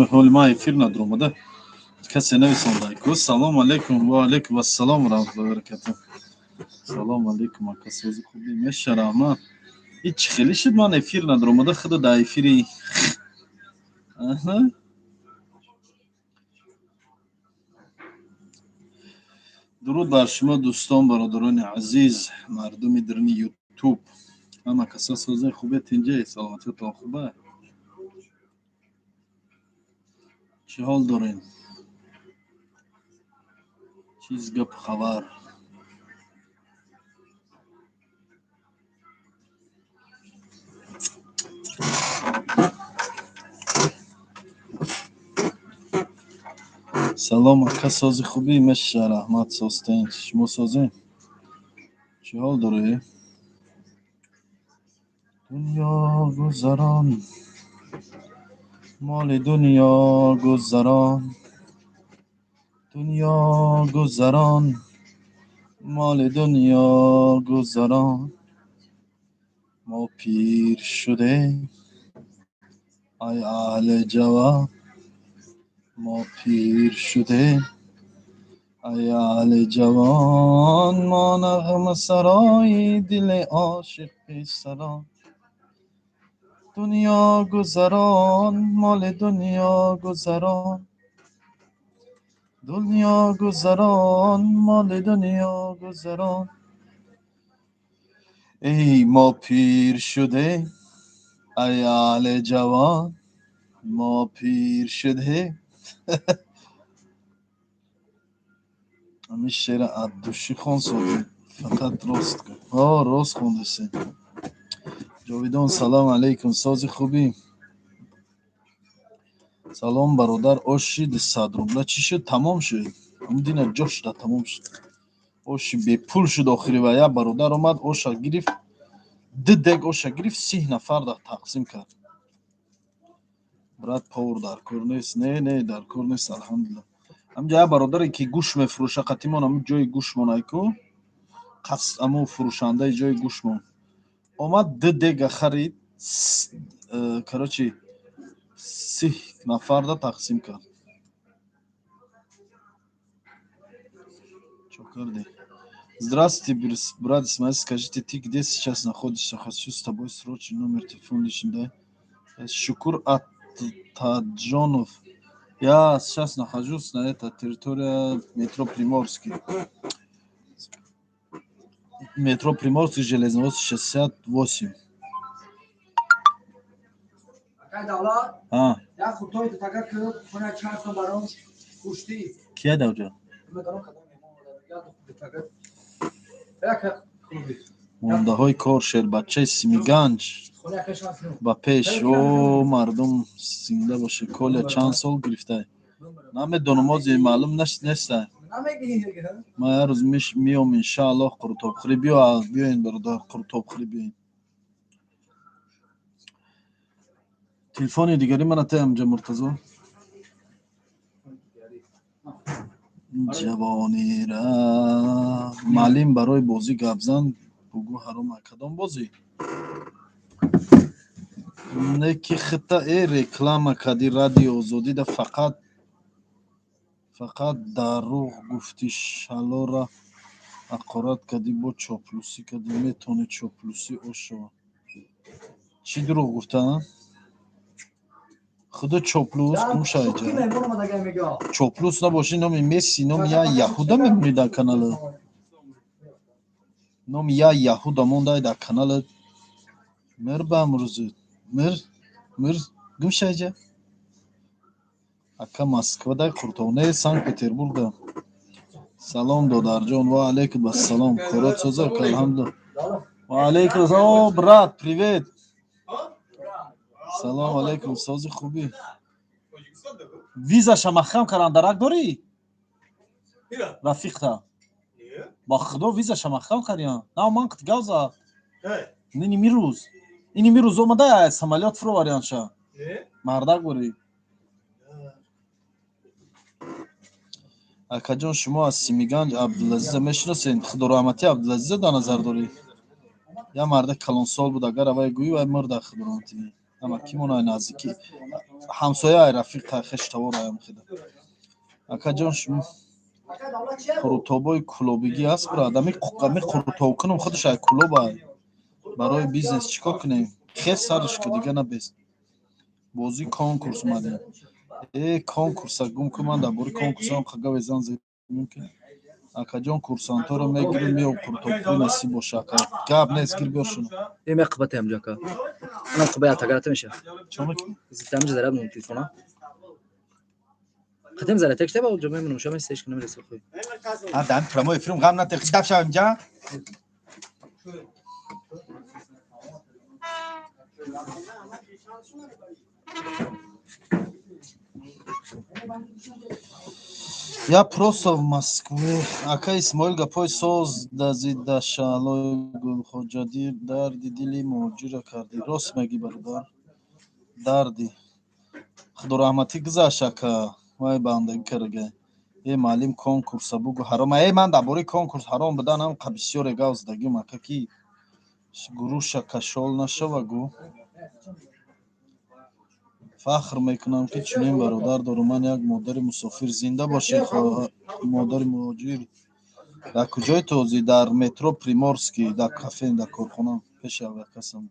حال ما افیر ندارم ده کسی نویسنده کو سلام علیکم و علیکم السلام و رحمت الله و برکاته. سلام علیکم اکا سوزی خوبی میشرم. هیچ خیلی شد من افیر ندارم ده خدا در افیری. درود بر شما دوستان برادران عزیز مردم درنی یوتیوب. اما کسا سوزی خوبه تینجه سلامتی تا خوبه. چه حال دارین؟ چیز گپ خبر؟ سلام اکا سازی خوبی مشه رحمت ساستین شما سازی چه حال داره؟ دنیا گذران مال دنیا گذران دنیا گذران مال دنیا گذران ما پیر شده ای اهل جوان ما پیر شده ای اهل جوان ما نغمه سرای دل عاشق سران دنیا گذران مال دنیا گذران دنیا گذران مال دنیا گذران ای ما پیر شده ای اهل جوان ما پیر شده. همین شعر عبدوشی خان سازی فقط راست کن راست خوندسه. جاویدان سلام علیکم سازی خوبی سلام برادر آشی 100 روبله چی شد تمام شد همون دینه جاش دا تمام شد آشی به پول شد آخری و یک برادر آمد آشا گرفت دگ آشا گرفت 30 نفر دا تقسیم کرد. برات پاور در کار نیست نه در کار نیست الحمدلله. همجا یک برادری که گوش میفروشه قطیمان همون جای گوش مونایکو قصد همون فروشنده جای گوش مون آمد دگ خرید کرچی 30 نفر да тақсим кард. Чокарди. Здравствуйте, брат Исмаил, скажите, ты где сейчас находишься? Хочу с тобой срочно номер телефона личный дай. Шукур Атаджонов. Я сейчас нахожусь на этой территории метро Приморский. Метро Приморский, железноводск 68. یا خودتوی تو تاگر که خونه 4 تا برام گوشتی کیه دوجا مونده های کار شیر بچه سیمیگنج با پیش و مردم زنده باشه کل چند سال گرفته نمیدونم از معلوم نیسته ما هر روز میام انشاءالله قرطاب خری بیاین برادر قرطاب خری بیاین. تلفن دیگری من اتم امجا مرتضی جوانی را معلم برای بازی گبزن بگو حرام کدام بازی نکی خطا رکلام کدی رادیو آزادی ده فقط دروغ گفتی شلو را حقارت کدی با چاپلوسی کدی میتونه چاپلوسی اوشو چی دروغ گفتن خدا چاپلوس گم شایجا چاپلوس نباشی نام مسی نام یا یهودا میمونی در کانال نام یا یهودا مونده در کانال مر به امروز مر گم شایجا اکا مسکو در قرطونه سانت پتربورگ. سلام دادر جان و علیکم السلام کارات سوزا که الحمدلله و علیکم السلام برات پریویت سلام علیکم سازی خوبی ویزا شمخم کرندرک داری رفیق تا با خدا ویزا شمخم کردیم نه من کت گوزا اینی میروز اومده سمالیات فرو واریانشا مردک بری اکا جان شما از سیمیگنج عبدالعزیز میشناسین خدا رحمتی عبدالعزیز در نظر داری یا مرد کلان سال بود اگر اوای گویی و مرد خدا رحمتی ама кимонаи наздики ҳамсояи рафиқ тахештавораям хида. Акаҷон шумо қурутобои кулобигӣ аст брат. Ами қурутовкунам худаш ай кулоба барои бизнес чикор кунем? Хес сарш ки дига набез. Бози конкурс мадем. Конкурса гум ки ман дар бори конкурсам қагавезан зед мумкин. Акаҷон курсантора мегири мео қурутовкуи насиб боша. Ака гап нест гир биошуно. Yemek kapatı amca ka. Anam kubaya tagaratı mı şey? Чоно ки? Zittemci zarab mı telefona? Katem zara tek teba olacak memnunum şu an isteyiş günü resul koy. Ha dan promo film gam na tek kitap şavimca. Я просто в Москве. Ака Исмоил гапои соз дазида шаълои Гулхоҷадир дарди дили муҳоҷира карди. Рост мегӣ бародар? Дарди. Худораҳматӣ гузашт ака. Вай бандагӣ карага. Маълим конкурса бугу ҳаром. Ман дар бораи конкурс ҳаром буданам қа бисёр егав задагим ака ки гурӯша кашол нашава гу. Фахр мекунам ки чунин бародар дорум. Ман як модари мусофир. Зинда бошед модари муҳоҷир. Дар куҷои тӯзӣ? Дар метро Приморский, дар кафе, дар корхона пеши авиакасам.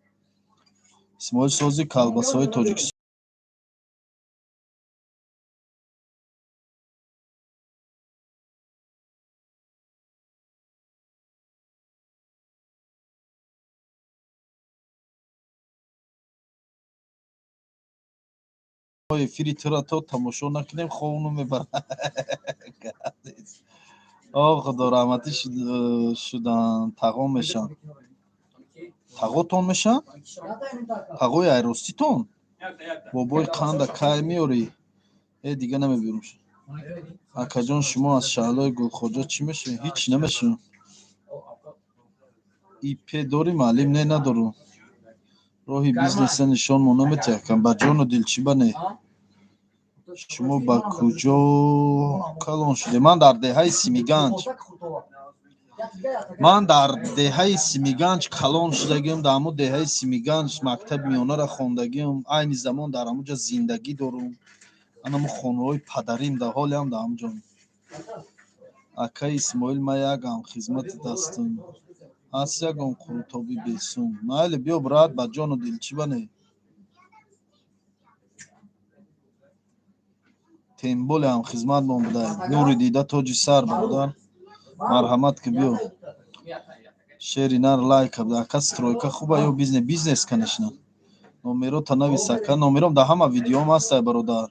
Исмоил сози калбасаҳои тоҷикистон. Эфири тура то тамошо накунем ховну мебарад. Худо раҳматӣ шудан. Тағо мешан. Тағотон мешан? Тағои айроститон? Бобои қанда кай меёрӣ? Дига намебирам. Акаҷон шумо аз шаълои Гулхоҷа чӣ мешавед? Ҳеҷ намешавем. ИП дорӣ маълим? Не надорум. роҳи бизнеса нишонмо наметиҳад. Ба ҷону дил чӣ ба не? Шумо ба куҷо калон шудед? Ман дар деҳаи Симиганҷ калон шудагим. Дар ҳамун деҳаи Симиганҷ мактаби миёнара хондагим. Айни замон дар ҳамунҷа зиндагӣ дорум. Анамо хонаҳои падарим дар ҳолеам дар ҳамунҷо. Ака Исмоил, ман як ҳамхизмати дастам. Ҳаст ягон қурутоби бесум. Майли биё брат, ба ҷону дил чӣ ба не? Темболи ҳамхизматмон будаед. Нури дида тоҷи сар бародар. Марҳамат ки биё. Шери нар лайк кабда. Ака стройка хуба ё бизнес конечно. Номерота навис ака. Номером дар ҳама видеоам ҳастай бародар.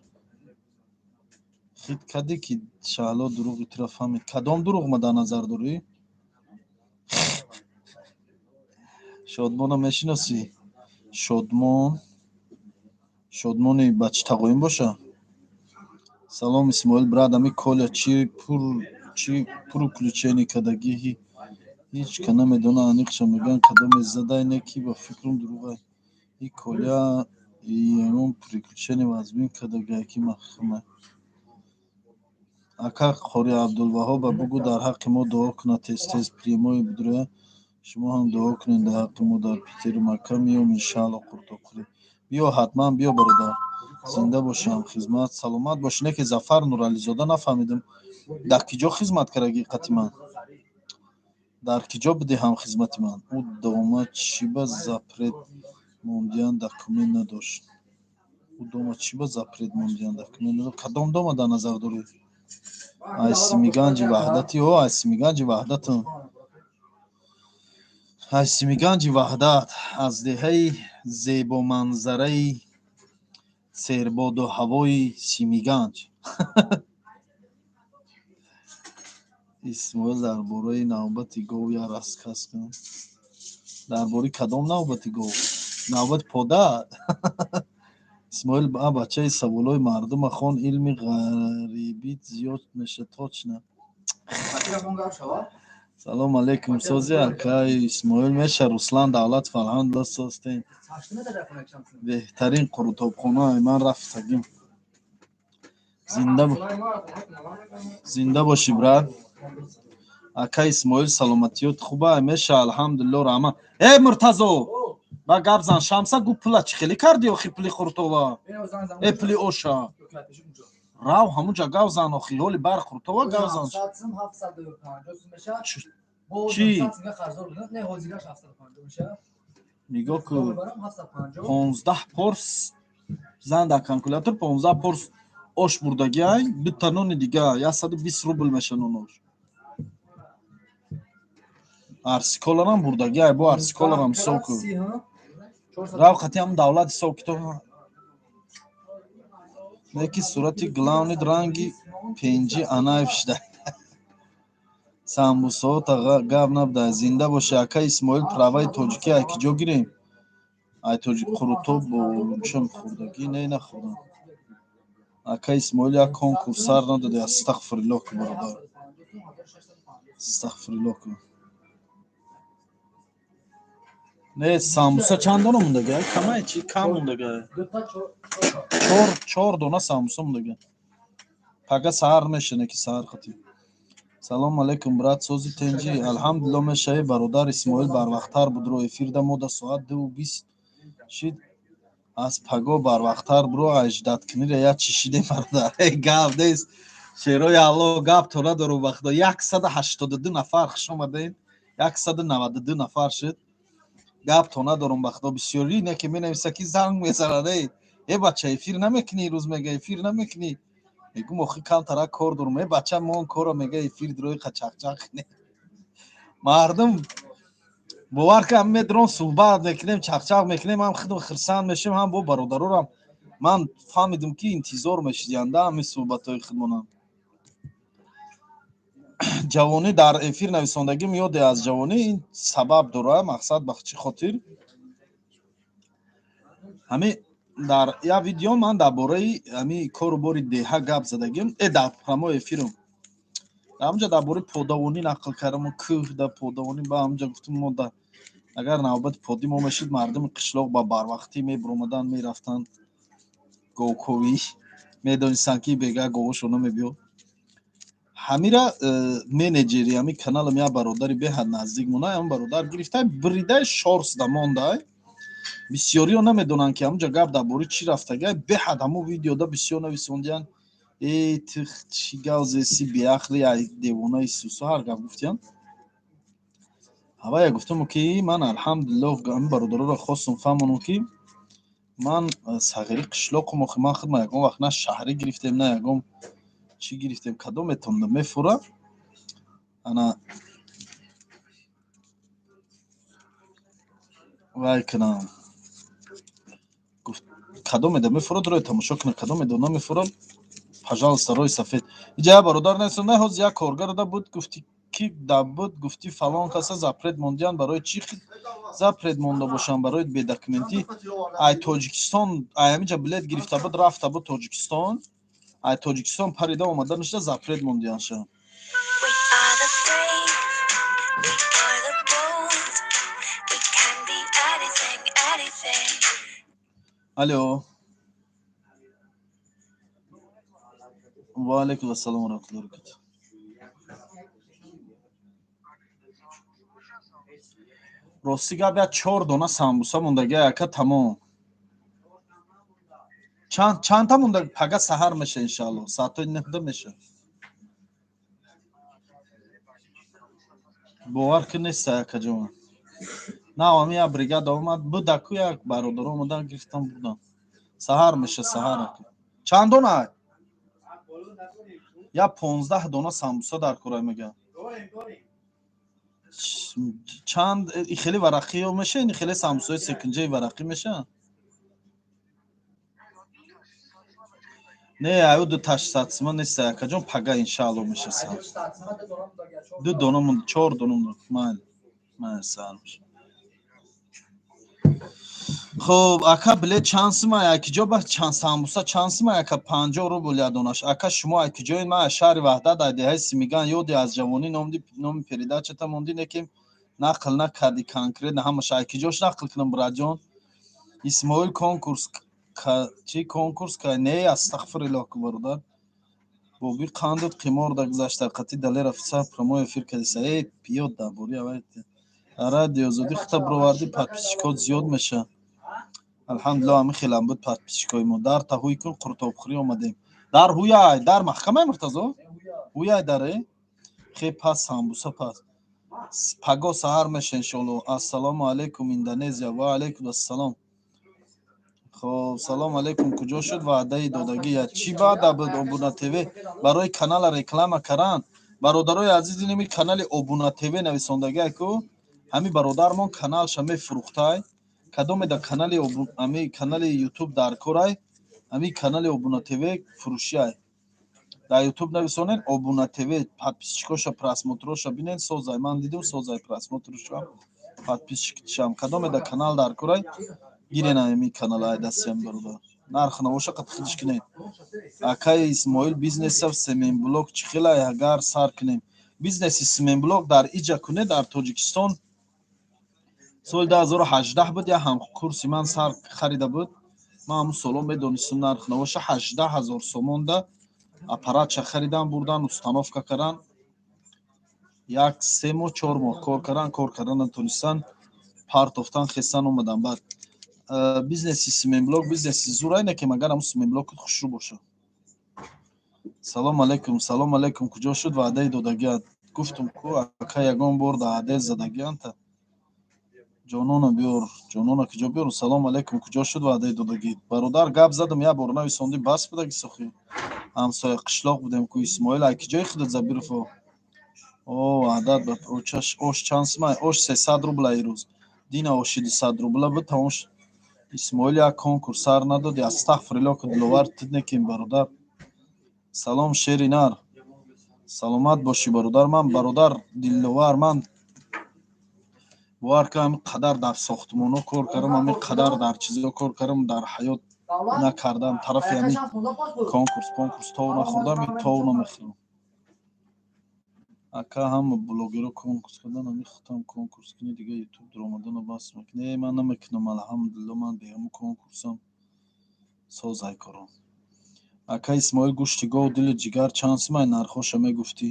Хит кади ки шаъло дурӯғи тура фаҳмед. Кадом дурӯғ дар назар дорӣ? Шодмона мешиносӣ? Шодмони бачи тағоин боша? Салом Исмоил брат, ами коля чӣ пуру ключени кадагӣ ҳеҷ ка намедона аниқша мегӯян кадоме задай не ки ба фикрум дурӯғай. И коля ягон приключени вазбин кадаgai ки махма. Ака Қори Абдулваҳоба бугу дар ҳаққи мо дуо куна тез приемои будура. Шумо ҳам дуо кунед дар ҳаққи мо. Дар Питеру Макка миём иншаалло қуртоқурӣ. Биё ҳатман биё бародар. Зинда бошам. Хизмат саломат бош. Не ки Зафар Нурализода нафаҳмидам. Дар киҷо хизмат караги қати ман? Дар киҷо буди ҳам хизмати ман? Ӯ дома чӣ ба запрет мондиян документ надошт. Кадом дома дар назар дорӣ? Ай Симиганҷи ваҳдати? Ай Симиганҷи ваҳдатон. Ай Симиганҷи ваҳдат аз деҳаи зебоманзараи сербоду ҳавои Симиганҷ. Исмоил дар бораи навбати гов я раскас кун. Дар бораи кадом навбати гов? Навбати пода? Исмоил бачаи саволҳои мардума хон илми ғарибит зиёд меша точно. Салом алейкум сози ака Исмоил меша Руслан Давлат Фарҳанд дастастем. Беҳтарин қурутобхонаи ман рафтагим. Зинда боши брат. Ака Исмоил саломатиёт хуба меша? Алҳамдулилло раҳмат. Муртазо ва гап зан Шамса гу пула чӣ хеле кардӣ охи пули Хуртова пули Оша рав ҳамунҷа гав зан охи ҳоли бар Хуртова гав зан чӣ нигоҳ кун 15 порс зан дар калкулятор 15 порс ош бурдагиай дута нони дига 120 рубл меша нонош арсиколарам бурдагиай бо арсиколарам ҳисоб кун рав қати ҳам давлат ҳисоб китоб неки сурати главни ранги пенҷи анаев шуда самбусота гап набуда зинда боши ака Исмоил праваи тоҷикӣ ай ки ҷо гирем ай тоҷик қурутоб бо чун хурдагӣ не нахӯрдам ака Исмоил як конкурс сар надоди астағфируллоҳ ку бародар астағфируллоҳ ку не самбуса чанд дона мондагай камай чи кам мондагай 4 дона самбуса мондагай пага саҳар мешане ки саҳар хати салом алейкум брат сози тенҷи алҳамдулиллоҳ мешави бародар Исмоил барвақттар будро эфирда мода соат 2:20 шид аз паго барвақттар бро аждаткинира я чишидем бародар гап нест шерои алло гап то надору вақто 182 нафар хуш омадед 192 нафар шуд гап то надорум вақто бисёри не ки менависа ки занг мезанад бача эфир намекунӣ рӯз мега эфир намекунӣ мегум охи камтара кор дорум бача мон кора мега эфир дурои қачақчақ мардум бовар ка медрон суҳбат мекунем чақчақ мекунем ҳам хурсанд мешем ҳам бо бародарорам ман фаҳмидам ки интизор мешиданда ҳамин суҳбатҳои худмонам ҷавонӣ дар эфир нависондагим ёде аз ҷавонӣ ин сабаб дорад мақсад ба чӣ хотир ҳамин дар я видео ман дар бораи ҳамин корубори деҳа гап задагим дар прамои эфирам ҳамҷа дар бораи подавонӣ нақл кардам кӯҳ дар подавонӣ ба ҳамҷа гуфтам мо дар агар навбати подӣ мо мешид мардуми қишлоқ ба барвақтӣ мебиромаданд мерафтанд говковӣ медонистанд ки бега говошона мебиёд ҳамира менеҷери ҳамин каналам як бародари беҳад наздик мона ҳамин бародар гирифта бридаи шорсда мондай бисёриё намедонанд ки ҳамҷа гап дар бораи чӣ рафтагай беҳад ҳамон видеода бисёр нависондиянд ту чӣ гав зеси беақли ай девонаи сусо ҳар гап гуфтиянд ҳавая гуфтам ки ман алҳамдулиллоҳ ҳамин бародароро хостум фаҳмонам ки ман сағири қишлоқум охи ман худма ягон вақт на шаҳрӣ гирифтем на ягон чӣ гирифтем кадометон мефура ана вай кунам гуфт кадомеда мефурад рои тамошо кунам кадомеда намефурад пожалуйста рои сафед иҷа я бародар несон не ҳоз як коргарда буд гуфти ки да буд гуфти фалон каса запрет мондиянд барои чӣ запрет монда бошанд барои бедокументӣ ай тоҷикистон ай ҳаминҷа билет гирифта буд рафта буд тоҷикистон ай тоҷикистон парида омада ништа запрет мондиянд ша алло ва алейкум ассалом ва раҳматуллоҳи ва баракатуҳ рости гап як 4 дона самбуса мондагия яка тамом чандта монда пага саҳар меша иншааллоҳ саатои 9 меша бовар ки неста якаҷон на ҳамин як бригада омад будаку як бародар омадан гирифтан бурдан саҳар меша саҳар чанд дона я 15 дона самбуса дар кора мегӯям чанд ихеле варақӣ меша ин ихеле самбусаи секунҷаи варақӣ меша не аю ду таштатсма неста якаҷон пага иншааллоҳ меша саҳар 2 дона монд 4 дона монд майли саҳар меша хоб ака билет чанд сума якиҷо ба чанд самбуса чанд сума яка 50 рубл я донаш ака шумо якиҷоин ман аз шаҳри ваҳдат дар деҳаи Симиган ёде аз ҷавонӣ номи передачата монди неким нақл накарди конкрет ҳамаша якиҷош нақл кунам братҷон Исмоил конкурс чӣ конкурс ка не астағфируллоҳ ку бародар боби қандут қимор дар гузашта қати далер офисар прямой эфир кадиса пиёд дар бори авайт радио зуди хита броварди подписчикот зиёд меша. Алҳамдулиллаҳ ҳамин хелам буд подписчикои мо. Дар та ҳуй кун қуртобхӯрӣ омадем. Дар ҳуяй, дар маҳкамаи Муртазо? Ҳуяй даре? Хе пас самбуса пас. Паго саҳар меша иншоалло. Ассалому алайкум Индонезия. Ва алайкум ассалом. خب سلام علیکم کجا شد وعده دادگی چی بعد ابونا تیوی برای کانال رکلام کردن برادرای عزیز نمی کانال ابونا تیوی نویسندگی کو همین برادرمون کانال شمی فروختای کدام دا کانال همین کانال یوتیوب در کورای همین کانال ابونا تیوی فروشیای در یوتیوب نویسونن ابونا تیوی подписчикоша просмотроша бинен созай ман дидум созай просмотроша подписчикшам кадом да канал дар курай гирен ами канал ай дастем бародар нарх навоша қатхидиш кинен акай исмоил бизнесов семен блок чихила агар сар кинем бизнеси семен блок дар иҷа куне дар тоҷикистон соли 2018 буд я ҳам курси ман сар харида буд ман ҳамун соло медонистам нарх навоша 18000 сомонда аппаратша харидам бурдан установка кардан як 3 моҳ 4 моҳ кор кардан натонистан партофтан хесан омадан баъд бизнеси семенблок бизнеси зура ине ки магар ҳамун семенблокут хушрӯ боша. Салом алейкум куҷо шуд ваъдаи додагият гуфтум ку ака ягон бор да адел задагиянта ҷонона биёр ҷонона куҷо биёрам салом алейкум куҷо шуд ваъдаи додагият бародар гап задам як бор нависонди бас будаги сохӣ ҳамсоя қишлоқ будем ку исмоил ай киҷои худат забирфо о адад ба ош чанд симай ош 300 рубла ирӯз дина оши 200 рубла буд тамош исмоил як конкурс сар надоди астағфириллоҳ ку диловар тиднеким бародар салом шери нар саломат бошӣ бародар ман бародар диловар ман бовар ка ҳамин қадар дар сохтмоно кор кардам ҳамин қадар дар чизо кор кардам дар ҳаёт накардам тарафи ҳамин конкурс тов нахӯрдам тов намехӯрам ака ҳама блогеро конкурс кардан ҳамин хутам конкурс кунӣ дига ютуб даромадона бас мекунӣ ман намекунам алҳамдулиллаҳ ман беҳамун конкурсам созай корам ака исмоил гӯшти гов дили ҷигар чанд симай нархоша мегуфтӣ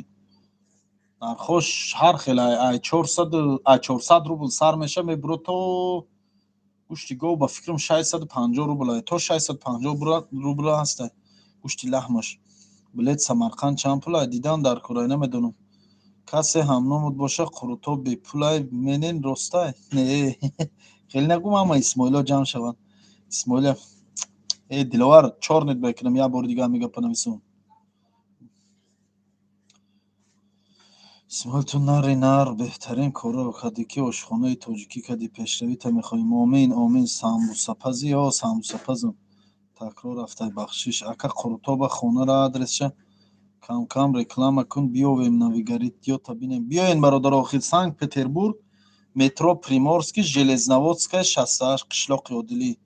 нархош ҳар хел ай 400 рубл сар меша мебуро то гӯшти гов ба фикрам 650 рубл то 650 рубл ҳаста гӯшти лаҳмаш билет самарқанд чанд пулай дидан дар курай намедонам касе ҳамномуд боша қурутоб бепулай менен ростай не хеле нагум ама исмоило ҷамъ шаванд исмоила диловар чорнет мекунам як бори дига ҳамин гапа нависон исмоил ту нари нар беҳтарин корро кади ки ошхонаи тоҷикӣ кади пешравита мехоҳем омин самбусапази ё самбусапазам такрор рафтай бахшиш ака қурутоба хонара адресша кам реклама кун биёвем навигарит ё табинем биёен бародар охир Санкт Петербург метро Приморский железноводская 68 қишлоқи одилӣ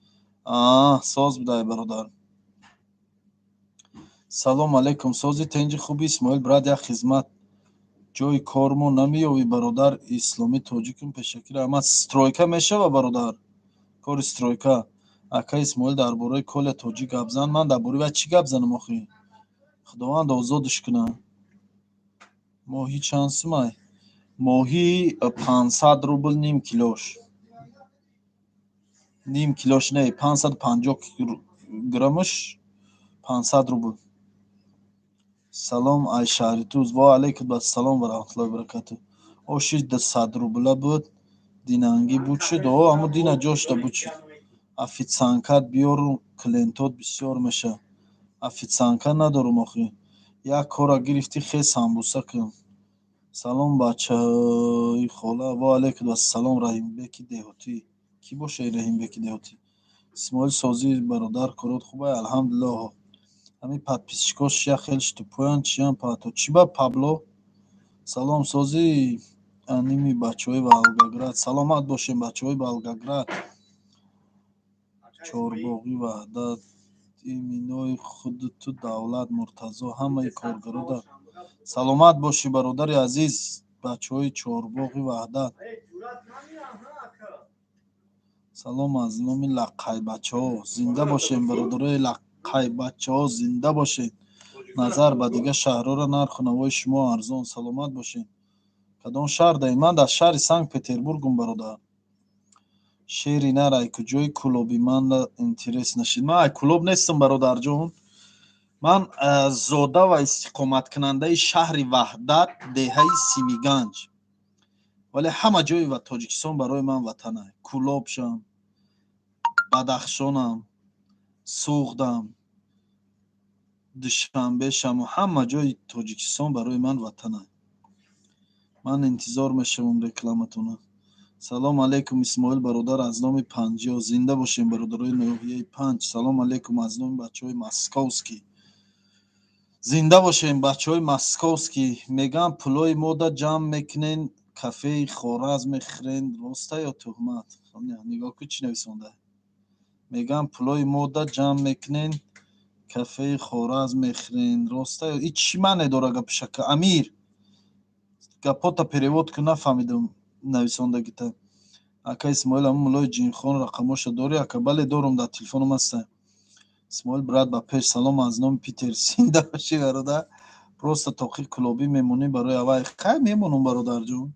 соз будай бародар салом алейкум сози тенҷи хуби исмоил брат як хизмат ҷои кормо намеёвӣ бародар исломӣ тоҷикум пешакир ама стройка мешава бародар кори стройка ака исмоил дар бораи коля тоҷик гап зан ман дар бораи вай чӣ гап занам охӣ худованд озодиш кунад моҳӣ чанд симай моҳӣ 500 рубл ним килош не 550 граммаш 500 рубл салом ай шаҳритӯз ва алайкум ассалом ва раҳматуллоҳи ва баракатуҳ оши 200 рубла буд динанги буд шуд аммо дина ҷошта буд шуд офитсанкат биёру клиентот бисёр меша офитсанка надорум охӣ як кора гирифтӣ хез самбуса кун салом бачаи хола ва алайкум ассалом раҳимбеки деҳотӣ кӣ боша раҳимбеки деҳотӣ исмоил созӣ бародар корот хубай алҳамдулиллаҳ ҳамин подписчикош як хел штупоян чиян пато чӣ ба пабло салом сози аними бачаҳои Волгоград саломат бошем бачаҳои Волгоград чорбоғӣ ваҳдат иминои худту давлат муртазо ҳамаи коргарода саломат бошӣ бародари азиз бачаҳои чорбоғи ваҳдат салом аз номи лаққайбачаҳо зинда бошем бародарои лаққайбачаҳо зинда бошед назар ба дига шаҳрҳоро нарху навои шумо арзон саломат бошед کدام شهر داری؟ من در شهر سنت پتربورگم برادر. شهری نرای کجای کلوبی من را انترس نشید. من ای کلوب نیستم برادر جون. من زاده و استقامت کننده شهر وحدت دهه سیمیگنج، ولی همه جای و تاجیکستان برای من وطنه. کلوب شم، بدخشانم، سوغدم، دوشنبه شم و همه جای تاجیکستان برای من وطنه. من انتظار میشم رکلامتونه. سلام علیکم اسماعیل برادر از نام 50 زنده باشین برادرای ناحیه 5. سلام علیکم از نام بچهای مسکوسکی. زنده باشین بچهای مسکوسکی. میگم پولای مودا جمع میکنین کافه خورز میخرین راسته یا تهمت؟ نگاه کو چی نویسونده. میگم پولای مودا جمع میکنین کافه خورز میخرین راسته یا این چی معنی داره گپشک امیر؟ گپاتا перевод کن نفهمیدم نویسوندگیتا. ака Исмоил ҳамон муллои ҷинхон рақамошо дорӣ? ака бале дорам, дар телефоном ҳастам. Исмоил брат ба пеш салом аз номи Питер. зинда бошӣ бародар. просто тоқи кулобӣ мемонӣ барои авай. қай мемонам бародарҷон?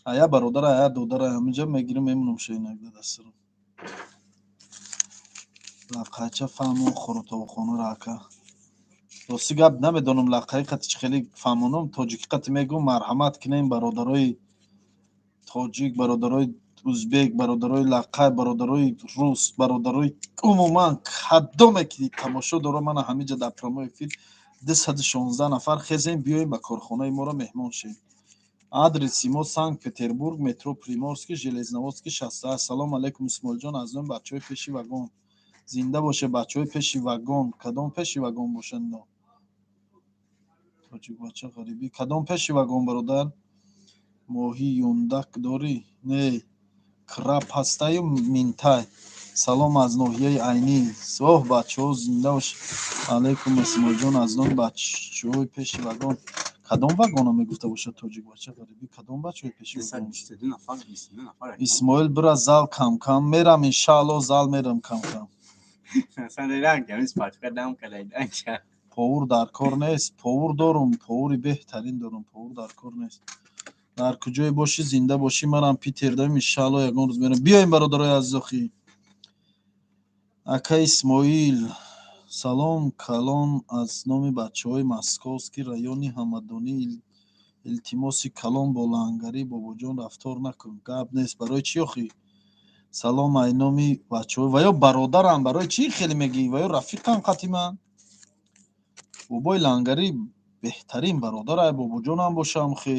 ая бародар ая додар ҳаминҷа мегирам мемонам шоинак дастарам. лақайча фаҳмон хӯротовухонаро ака. рости гап намедонам лақаи қати чӣ хеле фаҳмонам. тоҷики қати мегӯм марҳамат кинем бародарои тоҷик, бародарои ӯзбек, бародарои лақай, бародарои рус, бародарои умуман кадоме ки тамошо дорам. мана ҳаминҷа дар промои эфир 216 нафар хезем биёем ба корхонаи моро меҳмон шем. адреси мо Санкт Петербург, метро Приморский, Железноводский 68. салом алейкум исмоилҷон аз номи бачаҳои пеши вагон. зинда боше бачаҳои пеши вагон. кадом пеши вагон бошанд ино? тоҷик бача ғарибӣ. кадом пеши вагон бародар? моҳӣ юндак дорӣ? Не, краб ҳастаю минтай. салом аз ноҳияи айнӣ. оҳ бачаҳо зинда бош. алейкум исмоилҷон аз номи бачаҳои пеши вагон. кадом вагоно мегуфта бошад тоҷик бача ғарибӣ? кадом бачаҳои пеши вагон? исмоил бира зал камкам мерам. иншаалло зал мерам камкам. повур дар кор нест? повур дорум, повури беҳтарин дорум. повур дар кор нест. дар куҷое бошӣ зинда бошӣ. манам Питер дорим. иншаалло ягон рӯз мерам. биёем бародарои азизохӣ. ака Исмоил салом калон аз номи бачаҳои Московский раёни Ҳамадонӣ. илтимоси калон бо лангарӣ бобоҷон рафтор накун. гап нест. барои чӣ охӣ? салом ай номи бачаҳои ва ё бародарам. барои чӣ хеле мегӣ? ва ё рафиқам қати ман. бобои лангарӣ беҳтарин бародар ай бобоҷонам бошам хе.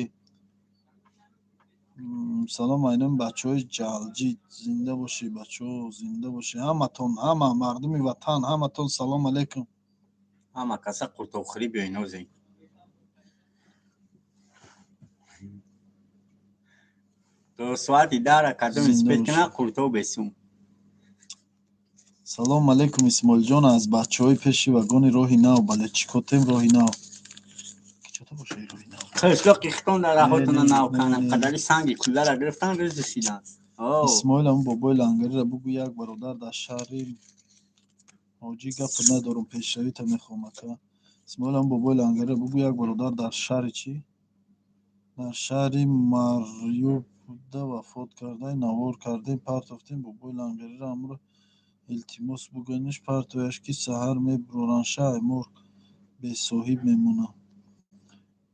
салом ай номи бачаҳои ҷалҷид. зинда бошӣ бачаҳо, зинда бошӣ ҳаматон, ҳама мардуми ватан ҳаматон салом алейкум. ҳама каса қуртовхӯрӣ биёин ҳозин. то соати дара кадом испет кина қуртов бесум. салом алейкум исмоилҷон аз бачаҳои пеши вагони роҳи нав. бале чӣ котем роҳи нав? кичота бошад роҳи нав? қишлоқи хитон дар раҳотона нав канам. қадари санги кӯлара гирифтан рӯзисидан. исмоил ҳамон бобои лангариро бугӯ. як бародар дар шаҳри ҳоҷӣ гапа надорам пешравита мехоҳам ака. исмоил ҳамон бобои лангариро бугӯ. як бародар дар шаҳри чӣ? дар шаҳри Марёв буда вафот кардаи навор кардем партофтем. бобои лангариро ҳамро илтимос бугӯиниш партояш ки саҳар мебуроранд шаҳр морг бесоҳиб мемона.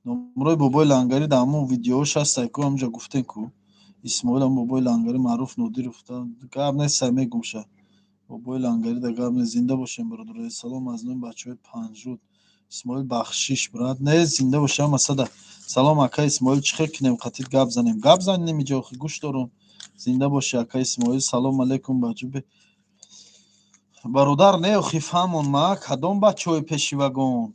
номраи бобои лангарӣ дар ҳамон видеоҳош ҳастай ку ҳамҷа гуфтем ку. исмоил ҳамон бобои лангари маъруф Нодиров гап нестай мегумша. бобои лангари да гап нест. зинда бошем бародарои. салом аз номи бачаҳои Панҷрӯд. исмоил бахшиш брат. не зинда боша ҳама сада. салом ака исмоил чӣ хел кинем қатит гап занем? гап занем иҷо охи гӯш дорам. зинда боши ака исмоил. салом алейкум бачаҳо бародар. не охи фаҳмон ма кадом бачаҳои пеши вагон?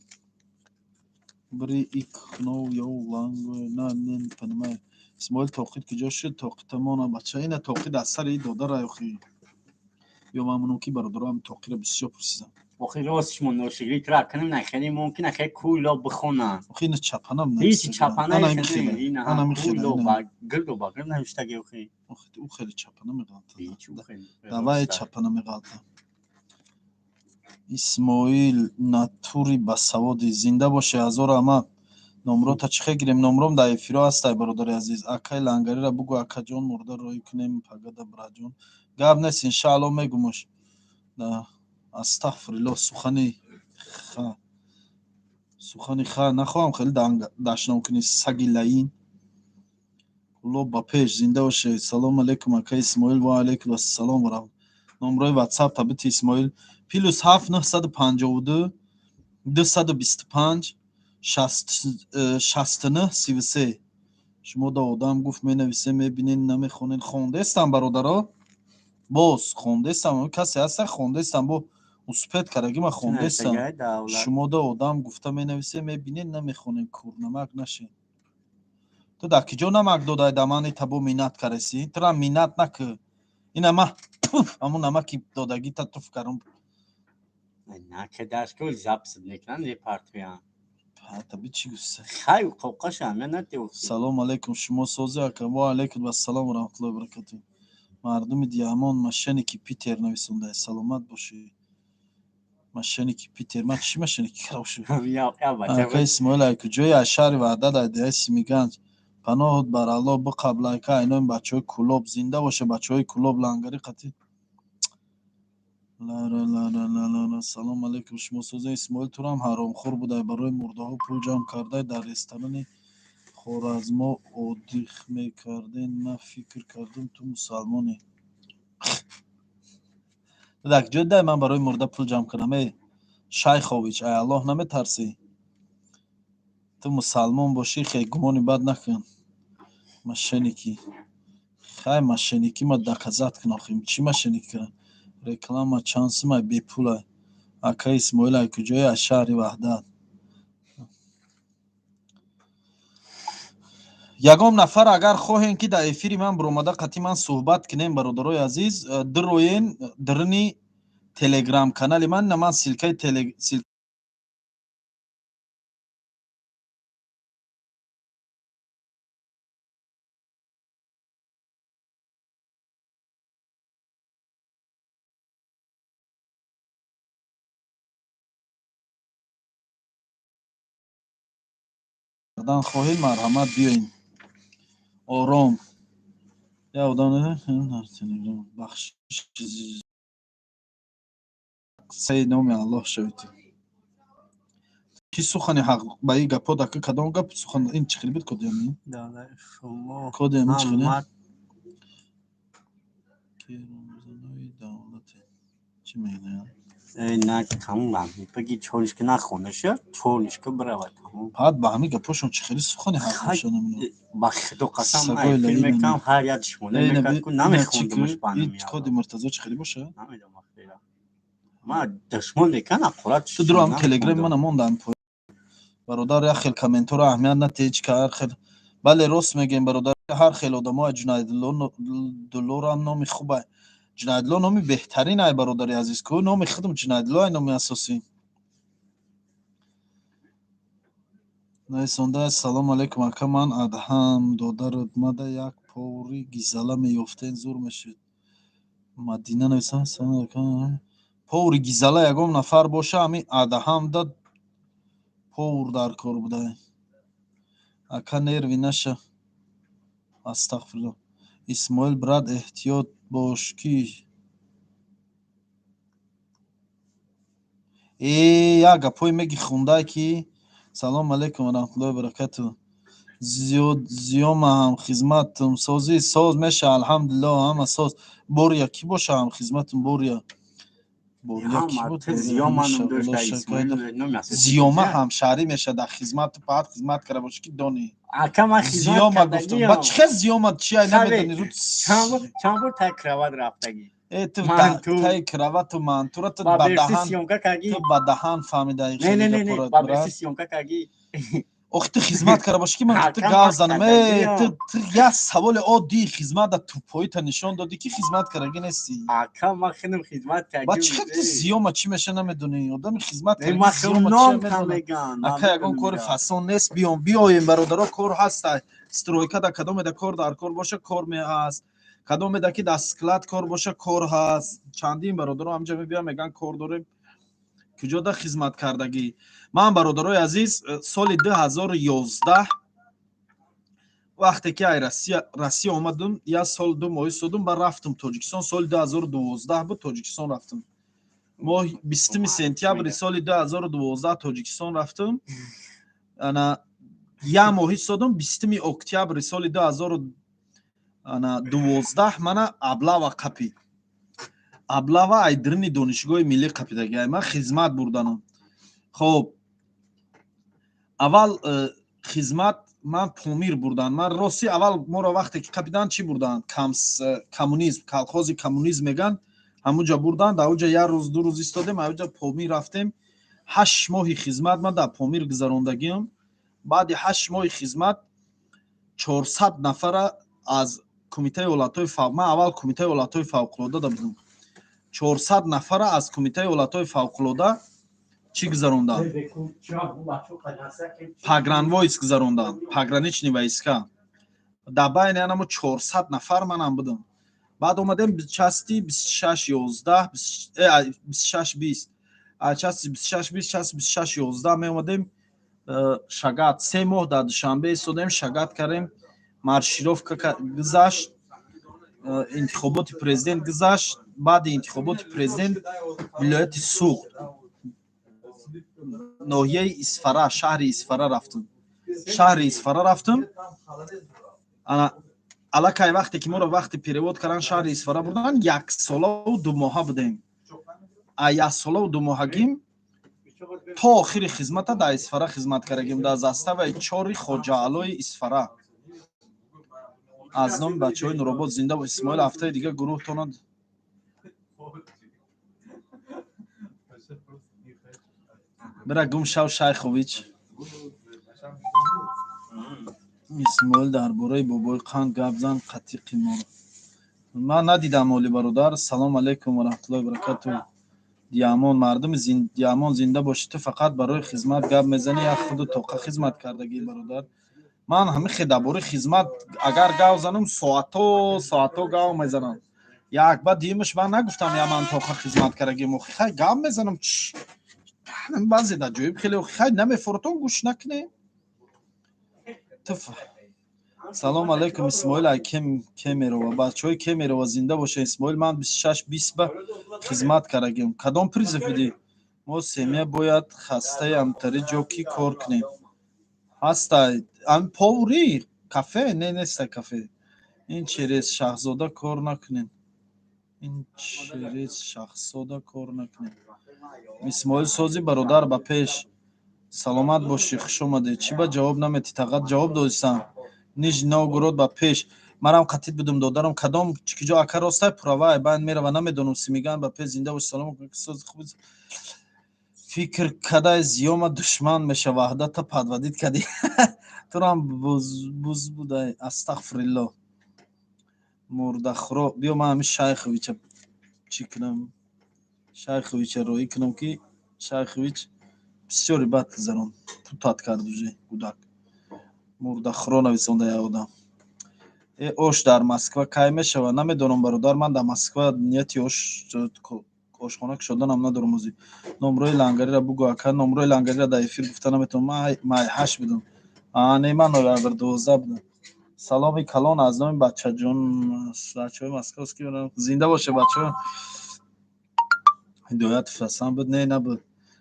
бри икнов ё ланго на не понимаю. исмоил тоқит куҷо шуд? тоқитамона бача ина тоқит аз сари додара охи. ё мамнун ки бародарам тоқиро бисёр пурсидам. охи ростиш мо ношигрӣ тра канем на хеле мумкин а хеле кӯйло бихонанд. охи ина чапанам не. ҳеҷ чапанаи хеле ина кӯйло ба гирду ба гир навиштаги охи. охи ӯ хеле чапана меғалта. ҳеҷ ӯ хеле давай чапана меғалта. исмоил натури басаводи. зинда боше ҳазор раҳмат. номрота чӣ хел гирем? Номром дар эфиро ҳастай, бародари азиз. Акаи лангариро бугӯ, акаҷон мурда рӯй кунем, пагада браҷон. Гап нест, иншаалло мегумош. Астағфируллоh, сухани ха нахоҳам хеле дашном кунӣ, саги лаин. Алло ба пеш, зинда бошед. Салому алейкум ака Исмоил. Ва алейкум ассалом ва раҳмат. Номрои WhatsApp табити Исмоил +7 952 225 69 33. шумо да одам гуфт менависем, мебинен, намехонен. Хондестам бародаро? боз хондестам, касе ҳаста хондестам, бо успет караги ма хондестам. шумо да одам гуфта менависем, мебинен, намехонен. Курнамак нашен. ту да киҷо намак додай да мани табо минат кареси? Тра минат накӣ. Ина ма ҳамун намаки додагита туф карам. که داشت که زبط نکنن یه پارتیان таби чӣ гуфта? خیلی خوبش هم نه دیوتی. салому алейкум, шумо созе ака. Ва алейкум ассалом ва раҳматуллоҳи ва баракатуҳ. мардуми диамон машиники Питер нависонда. саломат бошед. машиники Питер. ма чӣ машиники карабошед? ака Исмоил ай куҷои ашари ваҳдат ай деҳаи Симиганҷ. паноҳут бар Аллоҳ биқаблайка айнои бачаҳои Кулоб. зинда бошед бачаҳои Кулоб лангари қатӣ. салому алейкум, шумо созе Исмоил турам ҳаромхӯр будай, барои мурдаҳо пул ҷамъ кардай, дар ресторани Хоразмо одих мекардем. на фикр кардум ту мусалмоне. дак ҷо дай ман барои мурда пул ҷамъ кардам. шайхович, ай Аллоҳ наметарсӣ? ту мусалмон бошӣ, хеле гумони бад накун. машиники хай машиники ма даказат кун охим. чӣ машиники кардам? реклама чансимай бепулай. ака Исмоил ай куҷои аз шаҳри ваҳдат. ягон нафар агар хоҳем ки дар эфири ман биромада қатъи ман суҳбат кунем, бародарои азиз, дироен дирни телеграм канали ман. на ман силкаи кардан хоҳед, марҳамат биёин. ором бахшиш саи номи Аллоҳ шавед. ки сухани ҳақ ба ин гапо дака кадом гап сухан ин чӣ хел буд кодиами? кодиами чӣ хеле? ки ромзанои давлате. чӣ мегӯяд? نه تمام بگی چونش که نخونه شد چونش که برود تمام بعد با همین گپاشون چه خیلی سخنی حرفش نمیدونم با خدا قسم من فیلم کم هر یادشونه میکرد که نمیخوندمش بانم این کد مرتضی چه خیلی باشه؟ نمیدونم خیلی ما دشمن میکنه قرات تو درو هم تلگرام من موندم برادر یا خیلی کامنت رو اهمیت نتیج که هر خیلی بله راست میگیم برادر هر خیلی آدمای جنایدلو هم نامی خوبه جنایدلو نامی بهترین ای برادری عزیز کو نامی خودم جنایدلو ای نامی اساسی найсонда. салому алейкум ака, ман адҳам додаруд мада як поври гизала меёфтен зур мешуд. мадина нависам. салому алейкум. поври гизала ягон нафар боша ами адҳам да повр дар кор буда. ака нерви наша. астағфируллоҳ. исмоил брат эҳтиёт бош ки як гапҳое меги хундай ки салому алейкум ва раҳматуллоҳи ва баракатуҳ. зиёма ҳам хизматум созӣ соз меша алҳамдулиллоҳ ҳама соз. боря кӣ боша ҳам хизматум боря кӣ буд? зиёма ҳамшаҳрӣ меша дар хизмату паҳат хизмат кара бошӣ ки донӣ. зиёма гуфтам. ба чӣ хел зиёма чӣ ай намедонӣ? چند بار تای کراوات رفتگی تو تای کراوات تو مانتورا تو با دهان فهمیدی خیلی گپورات با برسی سیونکا کگی آخه تو خدمت کرده باشی که من تو گاز زنم. تو یه سوال عادی خدمت در توپایی تا نشان دادی که خدمت کرده نیستی. آکا ما خیلی خدمت کردیم. با چه تو زیوما چی میشه نمیدونی؟ آدم خدمت کرده ما خیلی نام میگن. آکا یکون کار فسان نیست. بیایم برادرها کار هست. استرویکا در کدام در کار در کار باشه کار می هست. کدام در کی دستکلات کار باشه کار هست. چندین برادرها همجا میبیان میگن کار داریم. کجا در خدمت کردگی ман бародарои азиз соли 2011 вақте ки Россия омадам, я сол 2 моҳи судум ба рафтам Тоҷикистон. Соли 2012 буд Тоҷикистон рафтам. моҳи 20 сентябри соли 2012 Тоҷикистон рафтам. ана я моҳи судум 20 октябри соли 2012 мана аблава қапи. Аблава айдрини донишгоҳи миллӣ қапидагӣ. Ман хизмат бурданам. хоб аввал хизмат ман помир бурдан. Ман рости аввал моро вақте ки қапидан чӣ бурдан? Коммунизм, колхози коммунизм меган. ҳамуҷа бурдан, дар уҷа як рӯз, 2 рӯз истодем, ҳамуҷа помир рафтем. 8 моҳи хизмат ман дар помир гузарондагиам. баъди 8 моҳи хизмат 400 нафара аз кумитаи ҳолатҳои фавқулода, ман аввал кумитаи ҳолатҳои фавқулода будам. 400 нафара аз кумитаи ҳолатҳои фавқулода чӣ гузаронданд? Пагранвойс гузаронданд. Паграничный войска. Дар байни анамо 400 нафар манам будам. баъд омадем части 2611 2620 части 2620 части 2611 меомадем Шагат. 3 моҳ дар душанбе истодем, шагат кардем, маршировка гузашт, интихоботи президент гузашт. баъди интихоботи президент вилояти суғд, ноҳияи Исфара, шаҳри Исфара рафтам. шаҳри Исфара рафтам. аллакай вақте ки моро вақти перевод кардан шаҳри Исфара бурдан, 1 солаву 2 моҳа будем. 1 солаву 2 моҳагим то охири хизмата дар Исфара хизмат кардагим, дар заставаи 4 хоҷаалои Исфара. аз номи бачаҳои Нуробод зинда бош. Исмоил ҳафтаи дига гурӯҳтонад. бира гум шав Шайхович. исмоил дар бораи бобои қанд гап зан қатъи қимор. ман надидам оли бародар. салом алейкум ва раҳматуллоҳи ва баракатуҳ. диамон мардуми диамон зинда бошӣ. ту фақат барои хизмат гап мезанӣ я худу тоқа хизмат кардагӣ бародар? ман ҳамихе дар бораи хизмат агар гап занам соато гап мезанам. як ба диюмаш ман нагуфтам я ман тоқа хизмат кардагим. хай гап мезанам. баъзе дар ҷои хеле хай намефуротон гӯш накунем. салом алейкум Исмоил ай Кемерова. бачаҳои Кемерова зинда боша. Исмоил ман 26-20 ба хизмат кардагим. кадом призв видӣ? мо семья бояд хастаи амтари ҷо ки кор кунем. ҳастай поври кафе нестай кафе. ин через Шаҳзода кор накунем. Исмоил сози бародар ба пеш. саломат бошӣ, хуш омадед. чӣ ба ҷавоб наметӣ? тағат ҷавоб додистам. Нижний Новгород ба пеш. марам қатид будам додарам. кадом киҷо ака ростай пуравай байн мерава намедонам. Симиган ба пеш зинда бош. салом сози хуб. фикр кадай зиёма душман меша ваҳдата падвадид кади. турам буз будай. астағфириллоҳ. мурдахӯро. биё ман ҳамин Шайховича чӣ кунам? Шайховича роӣ кунам ки Шайхович бисёри бад гузаронд. путат кард уже кӯдак. мурдахӯро нависонда як одам. ош дар Москва кай мешавад? намедонам бародар. ман дар Москва нияти ошхона кушоданам надорам. ӯзи номрои лангариро бугӯ ака. номрои лангариро дар эфир гуфта наметавонам. ман май 8 будам. не ман номер 12 будам. саломи калон аз номи бачаҷон. бачаҳои московский зинда боша бачаҳо. ҳидоят фасан буд не набуд.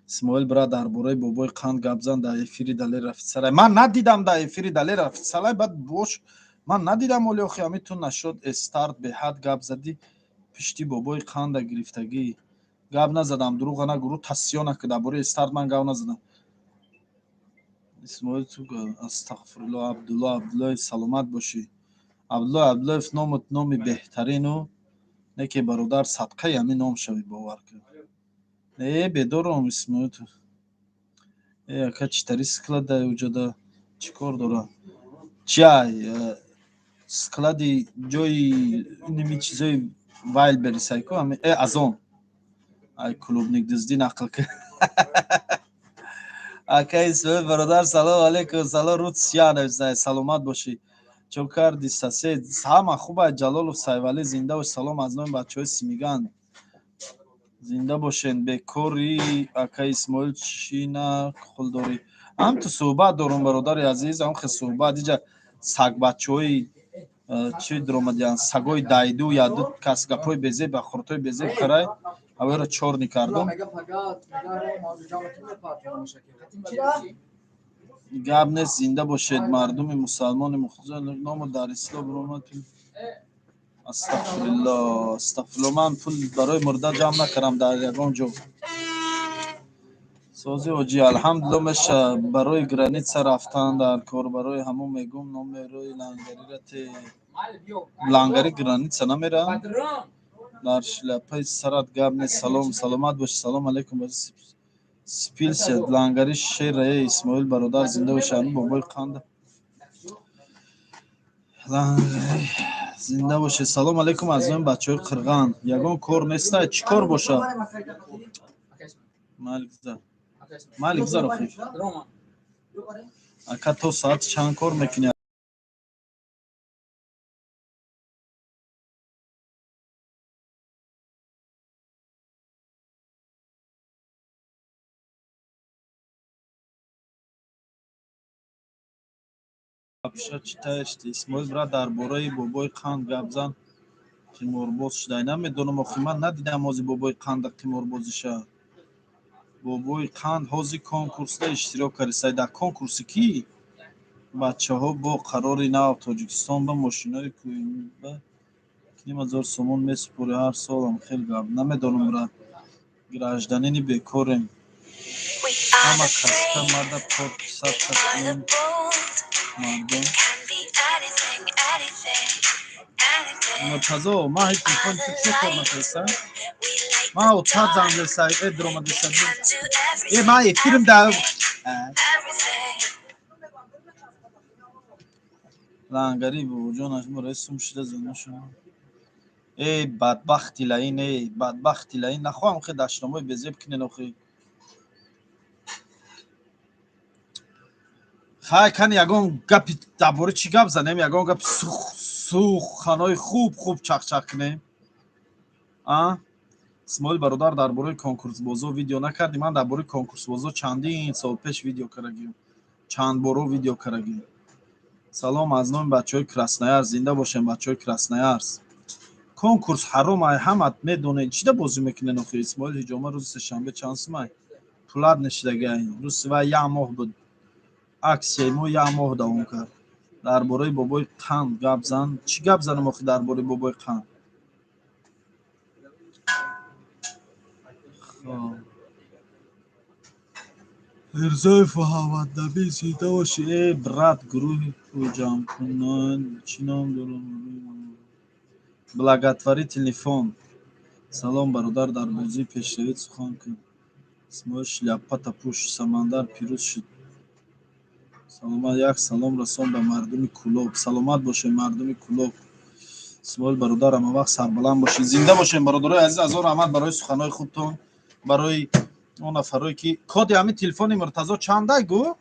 исмоил брат дар бораи бобои қанд гап зан дар эфири далер рафисалай. ман надидам дар эфири далер рафисалай. бад бош ман надидам. оли охи ҳамин ту нашуд старт беҳад гап зади пишти бобои қанда гирифтагӣ. гап назадам. дурӯға нагӯ. тассиё накӣ. дар бораи старт ман гап назадам. исмоил ту астағфируллоҳ. абдуллоҳ саломат бошӣ. абдуллоҳ номут номи беҳтарину не ки бародар садқаи ҳамин ном шавӣ бовар кунӣ. бедорам Исмоил ту. ака читари склада уҷада чӣ кор дора? чай склади ҷои ними чизои вайлбери сайко азон. ай клубник дузди нақл кун. ака Исмоил бародар салом алейкум. салом рутсия нависай. саломат бошӣ. чо карди сосед? ҳама хубай. ҷалолов Сайвалӣ зинда бош. салом аз номи бачаҳои Симиган. زنده باشین. بکوری اکا اسماعیل چی نه خل داری. هم تو صحبت دارم برادر عزیز. هم خیلی صحبت دیجا سگ بچه های چی درآمدیان سگای دایدو یا دو کاسکاپوی بزه با خورتوی بزه کرای اوی را چور نکردم. گاب نیست. زنده باشید مردم مسلمان مخزن نام در اسلام برامتون. استغفرالله استغفرالله. من پول برای مرده جمع نکردم در یگان جو. سوزی اوجی الحمدلله مش برای گرانیت رفتن در کار برای همون میگم نام روی لنگری رت لنگری گرانیت نمیره در شلپای سرات گاب نیست. سلام سلامت باش. سلام علیکم. بس سپیل شد لنگری شیر اسماعیل برادر زنده و شانو بابای قند لنگری زنده باشه. سلام علیکم از این بچه های قرغان. یگان کار نیسته چی کار باشه؟ مالک زر اخی اکا تو ساعت چند کار میکنی؟ پیشا چی تایشتی؟ اسماعیل برا در باره بابای قند گبزن قمارباز شده. نمیدونم اخی من ندیدم از بابای قند قماربازی شد. بابای قند حوزی کنکورس ده اشتراک کرده. در کنکورسی کی؟ بچه ها با قرار نو تاجیکستان به ماشین های کوین به کنیم 1000 سومون میسپوره هر سال. هم خیلی گب نمیدونم برا گراجدنینی بکاریم اما کسکه مرده پار سر کسکنیم مردم مرتضا ما هیچ تلفن تو چه کار نکرسه؟ ما او تا زنده سایی ای درامه دستم ای ما ای فیلم دارم لنگری به جانش مرسوم شده زنده شما. ای بدبختی لین ای بدبختی لین نخواهم خیلی دشتامای بزیب کنین اخی خواهی کن یکان گپی دباره چی گپ زنیم یکان گپ سوخ خانای خوب چخ کنیم. اسماعیل برادر درباره کنکورس بازو ویدیو نکردی. من درباره کنکورس بازو چندین سال پیش ویدیو کردم. چند بارو ویدیو کردم. سلام از نام بچهای کراسنایار. زنده باشین بچهای کراسنایار. کنکورس حرام ای همت میدونین چی ده بازی میکنین اخی؟ اسماعیل هجومه روز سه‌شنبه چانسمای پولاد نشدگی روز و یه ماه بود عکس مو یه ماه دوام کرد. درباره بابای قند گپ زن. چی گپ زنم اخی درباره بابای قند؟ ارزای فهمت نبی زیده باشی. برات گروه رو جمع کنن چی نام دارم بلاگتواری تلفن. سلام برادر در بازی پیشرویت سخن کن. اسماعیل شляпа پوش سمندر پیروز شد. سلامت یک سلام رسان به مردم کلوب. سلامت باشه مردم کلوب. اسماعیل برادر همه وقت سربلند باشه. زنده باشین برادرای عزیز. هزار رحمت برای سخنهای خوبتون. برای اون نفرایی که کد همین تلفن مرتضی چنده گو؟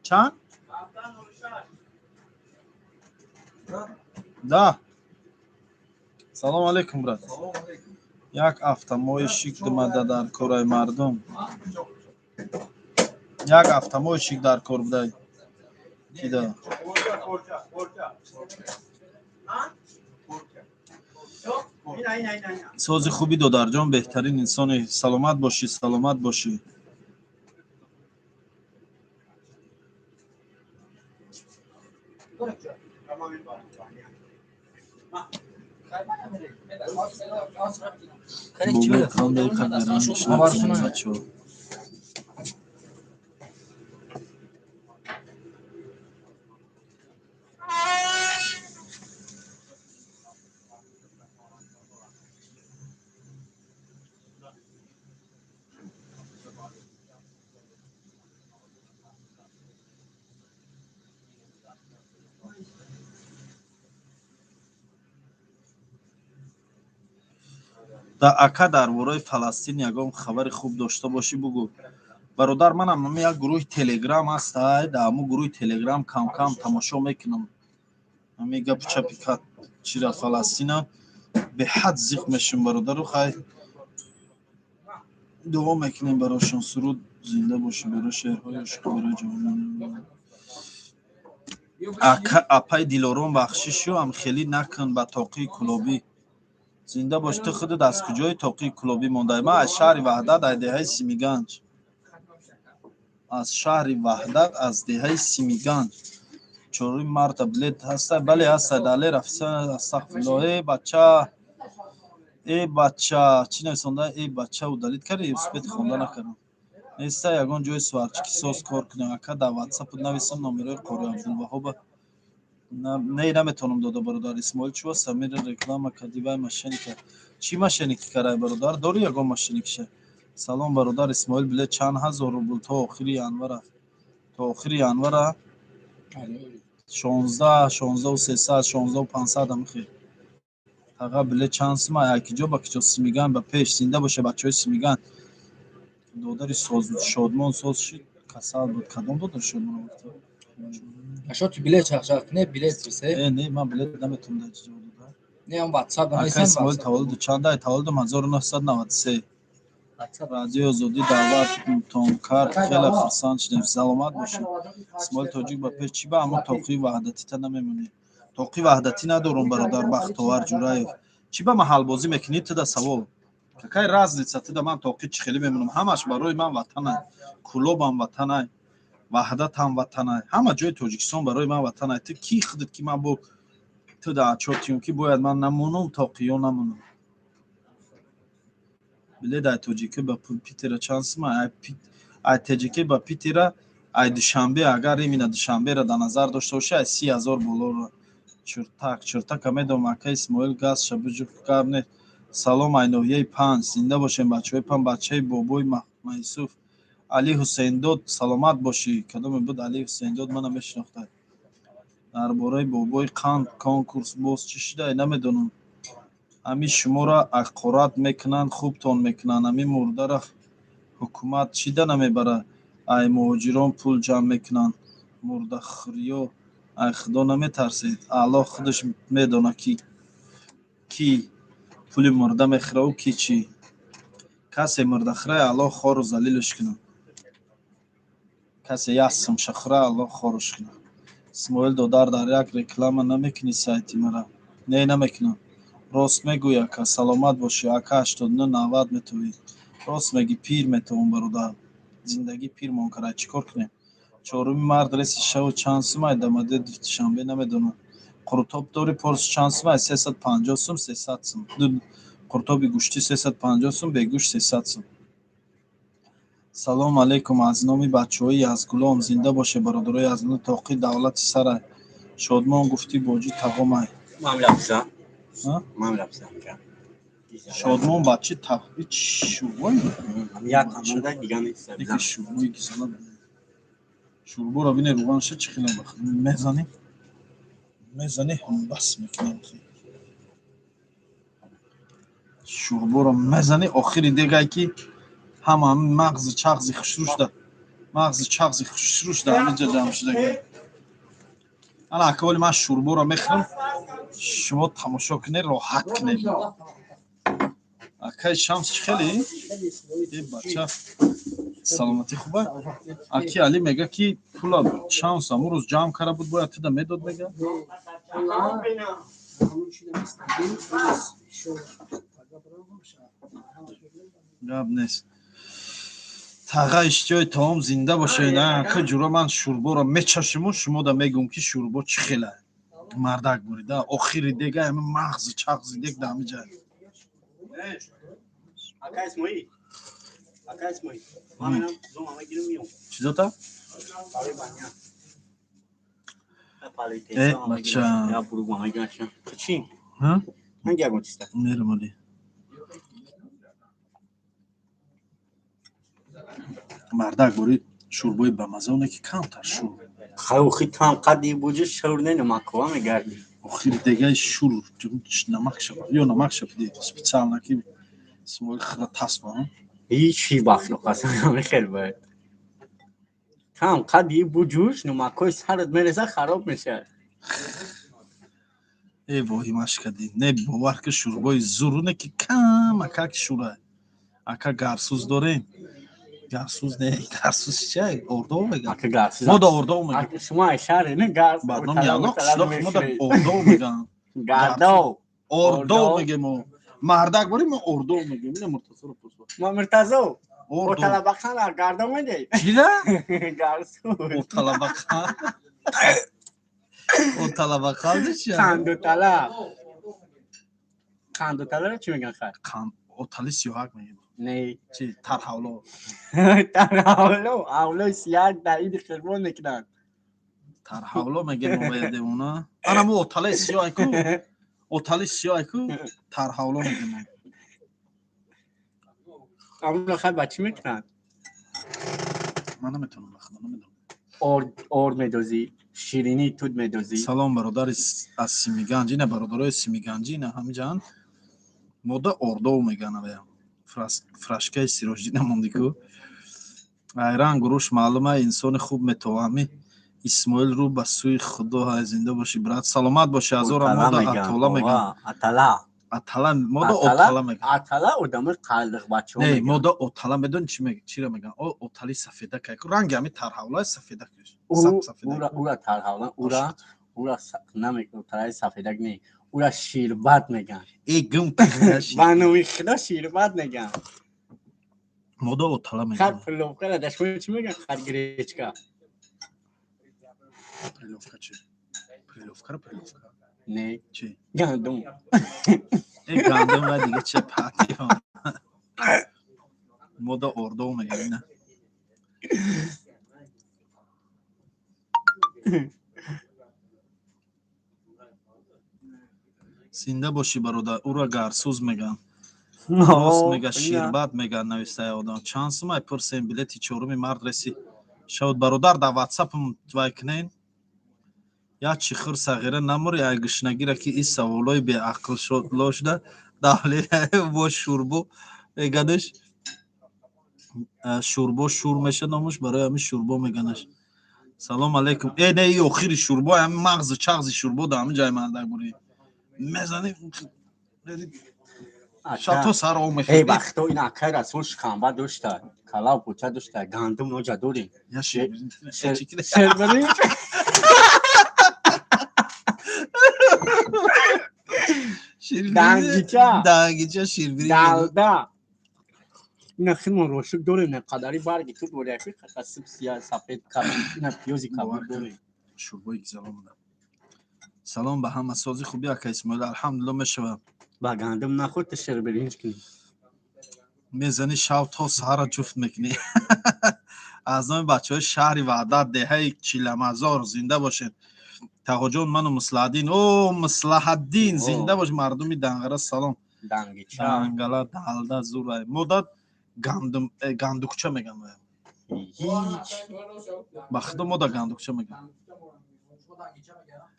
چند؟ ده. سلام علیکم برات. یک هفته ماه شیک دمده در کارای مردم. یک هفته ماه شیک در کار بوده. کیدا؟ سوز خوبی دادر جان بهترین انسان. سلامت باشی سلامت باشی. بابای قند ای قدران نشنه بچه ها. در اکا درباره فلسطین یگام خبر خوب داشته باشی بگو. برادر منم یک گروه تلگرام هست. در همون گروه تلگرام کم کم تماشا میکنم. میگه پچه پیکات چیرا فلسطینا به حد زیق میشون برادر خای دعا میکنیم براشون سرود زنده باشه برای شهرهایش برای جوانان اپای دیلارون بخشیشو هم خیلی نکن با توقی کلابی زنده باش تو خودت از کجای توقی کلابی مونده ما از شهر وحدت از دهه سیمیگنج از شهر وحدت از دهه سیمیگنج چوری مرد بلد هسته بله هسته داله رفته استغفرالله ای بچه چی نویسنده ای بچه و دلیت کرده اسپیت خونده نکردم نیسته یگان جای سوارچکی سوز کار کنیم اکا در واتساپ نویسم نامرای قوری عبدالوهاب نه نمیتونم داده برادر اسماعیل چوا سمیر رکلام کدیوای ماشینیکه چی ماشینیکی کرای برادر داری یگان ماشینیکشه سلام برادر اسماعیل بله چند هزار روبل تا آخری январа 16 و 300 16 و 500 هم خیر آقا بله چند سما یکی جا با کجا سیمیگان با پیش زنده باشه بچهای سیمیگان دادر شادمان ساز شد کسال بود کدام دادر شادمان وقتا اشو تو بیلیت چاق نه بیلیت فرسته نه من بله نمیتونم در جا دادم نه اون واتساپ اکا نمیسن اسماعیل واتساپ تولد چند تولدم 1993 رادیو زودی دعوت تون کرد خیلی خرسان شدیم سلامت باشین اسماعیل تاجیک با پیش چی با اما توقی وحدتی تا نمیمونی توقی وحدتی ندارم برادر بختوار جورایف چی با محل بازی میکنید تو دا سوال какая разница تو دا من توقی چی خیلی میمونم همش برای من وطنه کلوبم وطنه وحدت هم وطنه همه جای تاجیکستان برای من وطنه تو کی خودت که من با تو دا چوتیون که باید من نمونم توقیو نمونم بله در توجیکه با پیتر چانس ما ای تجیکه با پیتر ای دوشنبه اگر ایمینا دوشنبه را در نظر داشته باشه ای 30,000 بولار را چرتک میدم اکا اسماعیل گاز شبجو کارنه سلام اینویه 5 زنده باشیم بچهای 5 بچهای بابوی محسوف علی حسین داد سلامت باشی کدام بود علی حسین داد من نمیشناخته درباره بابوی قند کنکورس باز چی شده نمیدونم امی شما را اقارت میکنن خوبتون میکنن امی مرده را حکومت چیده نمیبره ای مهاجران پول جمع میکنن مرده خریو ای خدا نمیترسید الله خودش میدونه کی پول مرده میخره و کی چی کسی مرده خره الله خور و ذلیلش کنه کسی یاسم شخره الله خورش کنه اسماعیل دودار در یک رکلام نمیکنی سایتی مرا نه نمیکنم راست میگوی اکا سلامت باشی اکا 89-90 میتوی راست میگی پیر میتوم برادر زندگی پیر منکره چیکار کنیم چهارمی مرد رسی شو چند سوم دماده شنبه نمیدونم قرطاب داری پرس چند سوم 350 سوم 300 سوم قرطاب گوشتی 350 سوم به گوشت 300 سوم سلام علیکم از نامی بچه‌های از گلام زنده باشه برادرای از نو توقی دولت سر شادمان گفتی باجی تقامای من لبسم شادمان بچه تقوی شوی یا تمام دیگه نیست دیگه شوی گیزالا شوربو را بینه روانشه چی خیلی بخ میزنی هم بس میکنیم شوربو را میزنی آخری دیگه که همه مغز چغزی خشروش ده همه جا جمع شده انا اکوال من شوربو را میخورم شما تماشا کنید راحت کنید اکای شمس چی خیلی؟ یه بچه سلامتی خوبه؟ اکی علی میگه که پولا شانس امو روز جمع کرده بود باید تیده میداد بگه؟ گب نیست تاقا اشتیای تاهم زنده باشه نه که جورا من شوربا را میچشم و شما دا میگم که شوربا چی خیله مردک بوریده آخری دیگه همه مغز چغزی دیگه دا همه جای اکا اسماعیل من زوم همه گیرم میام چی داتا؟ بچه یا برو همه گیرم چی؟ ها؟ hangi agon ister? میرم علی مردک بورید شوربای بمزونه که کم تر شور خیلی tam قدی بوجه شور نه نمکوا میگردی آخر دیگه شور نمک شد یا نمک شد دیگه سپیچال نکی سوال خدا تصبا هیچی باخت نخواستم خیلی باید tam قدی بوجوش نمکوی سرت میرسه خراب میشه ای وای مشکدی نه باور که شوربای زورونه که کم اکا شورای اکا گرسوز داریم گرسوز نه گرسوز چه اردو میگن Akı garsız. ما دا اردو میگن Akı şuma işare ne gars. برنامه یالا قشلاق ما دا اردو میگن Gardo. اردو میگیم ما مردک باری ما اردو میگیم اینه مرتصر پرسوا Ma mirtazo. O اردو tala baksana gardo mu değil? چی ده؟ Garsu. او طلبه خان او طلبه خان چیه؟ Kandu tala. Kandu tala çi میگن خر؟ کان او تلی 31 میگیم Ne? چی تر حولو Tara avlo siyah dayı خربون نکردن. تر حولو میگیم ما باید اونا انا مو او تلی 31 کو او تلی 31 کو تر حولو میگیم Avlo خر بچی میکنن. من نمیتونم بخونم نمیدونم اور میدوزی. شیرینی تود میدوزی. سلام برادر از سیمیگنج اینه برادرای سیمیگنجی نه همینجان مودا اردو میگن اویا فرشکای سیروجی نموندی کو ایران گروش معلومه انسان خوب متوامی اسماعیل رو به سوی خدا های زنده باشی برات سلامت باشی از اون مودا اتالا میگن Atala. اتالا مودا اتالا میگن Atala odamı kaldık بچه نه مودا اتالا میدون چی میگن چی رو میگن او اتالی سفیده که رنگ همی ترحولای سفیده کش Ura tarhavlan. Ura نمیگن اتالای سفیدک نی. Ura şirbat میگن. ای گم بانوی خدا شیربات میگن. مودا اتالا خر میگن پلوفکا دشمن چی میگن؟ خر گریچکا. پریلوفکا چی پریلوفکا نه. چی گندم. این گندم و دیگه چه پاتی هم مودا اردو میگن نه زنده باشی برادر او را گرسوز میگن راست میگه شیربت میگن نوشته آدم چانس ما پرسیم بلیتی چهارم مرد رسی شاید برادر در واتساپ توای کنین یا چیخر صغیره نموری ای گشنگی را که این سوالای بی عقل شد لاشده داخلی با شوربو میگنش شوربو شور میشه نموش برای همین شوربو میگنش سلام علیکم ای نه ای اخیری شوربو همین مغز چغز شوربو دا همین جای من بوری میزنی شاتو سر او ای میخوری وقتا این اکر از اون شکانبه داشته. کلا بوچه داشته. گندم نوجه داری. یا شیر شربری. دنگیچه شیربیری دالدا. این خیلی روشک داره نه قدری برگی تو دوره که قسم سیاه سفید کبیر نه پیوزی کبیر داره. شوربای گزلام ده سلام به همه سازی خوبی اکا اسماعیل الحمدلله میشوم با گندم نخود شربری هیچ کنی. میزنی شب تا سهر جفت میکنی از نام بچه های شهری وعدت دهه چیلمزار زنده باشین تقا جان منو مصلح الدین او مصلح الدین زنده باش مردمی دنگره سلام دنگیچه دنگله دلده زور مدت گندوکچه میگن هیچ بخدا مدت گندوکچه میگن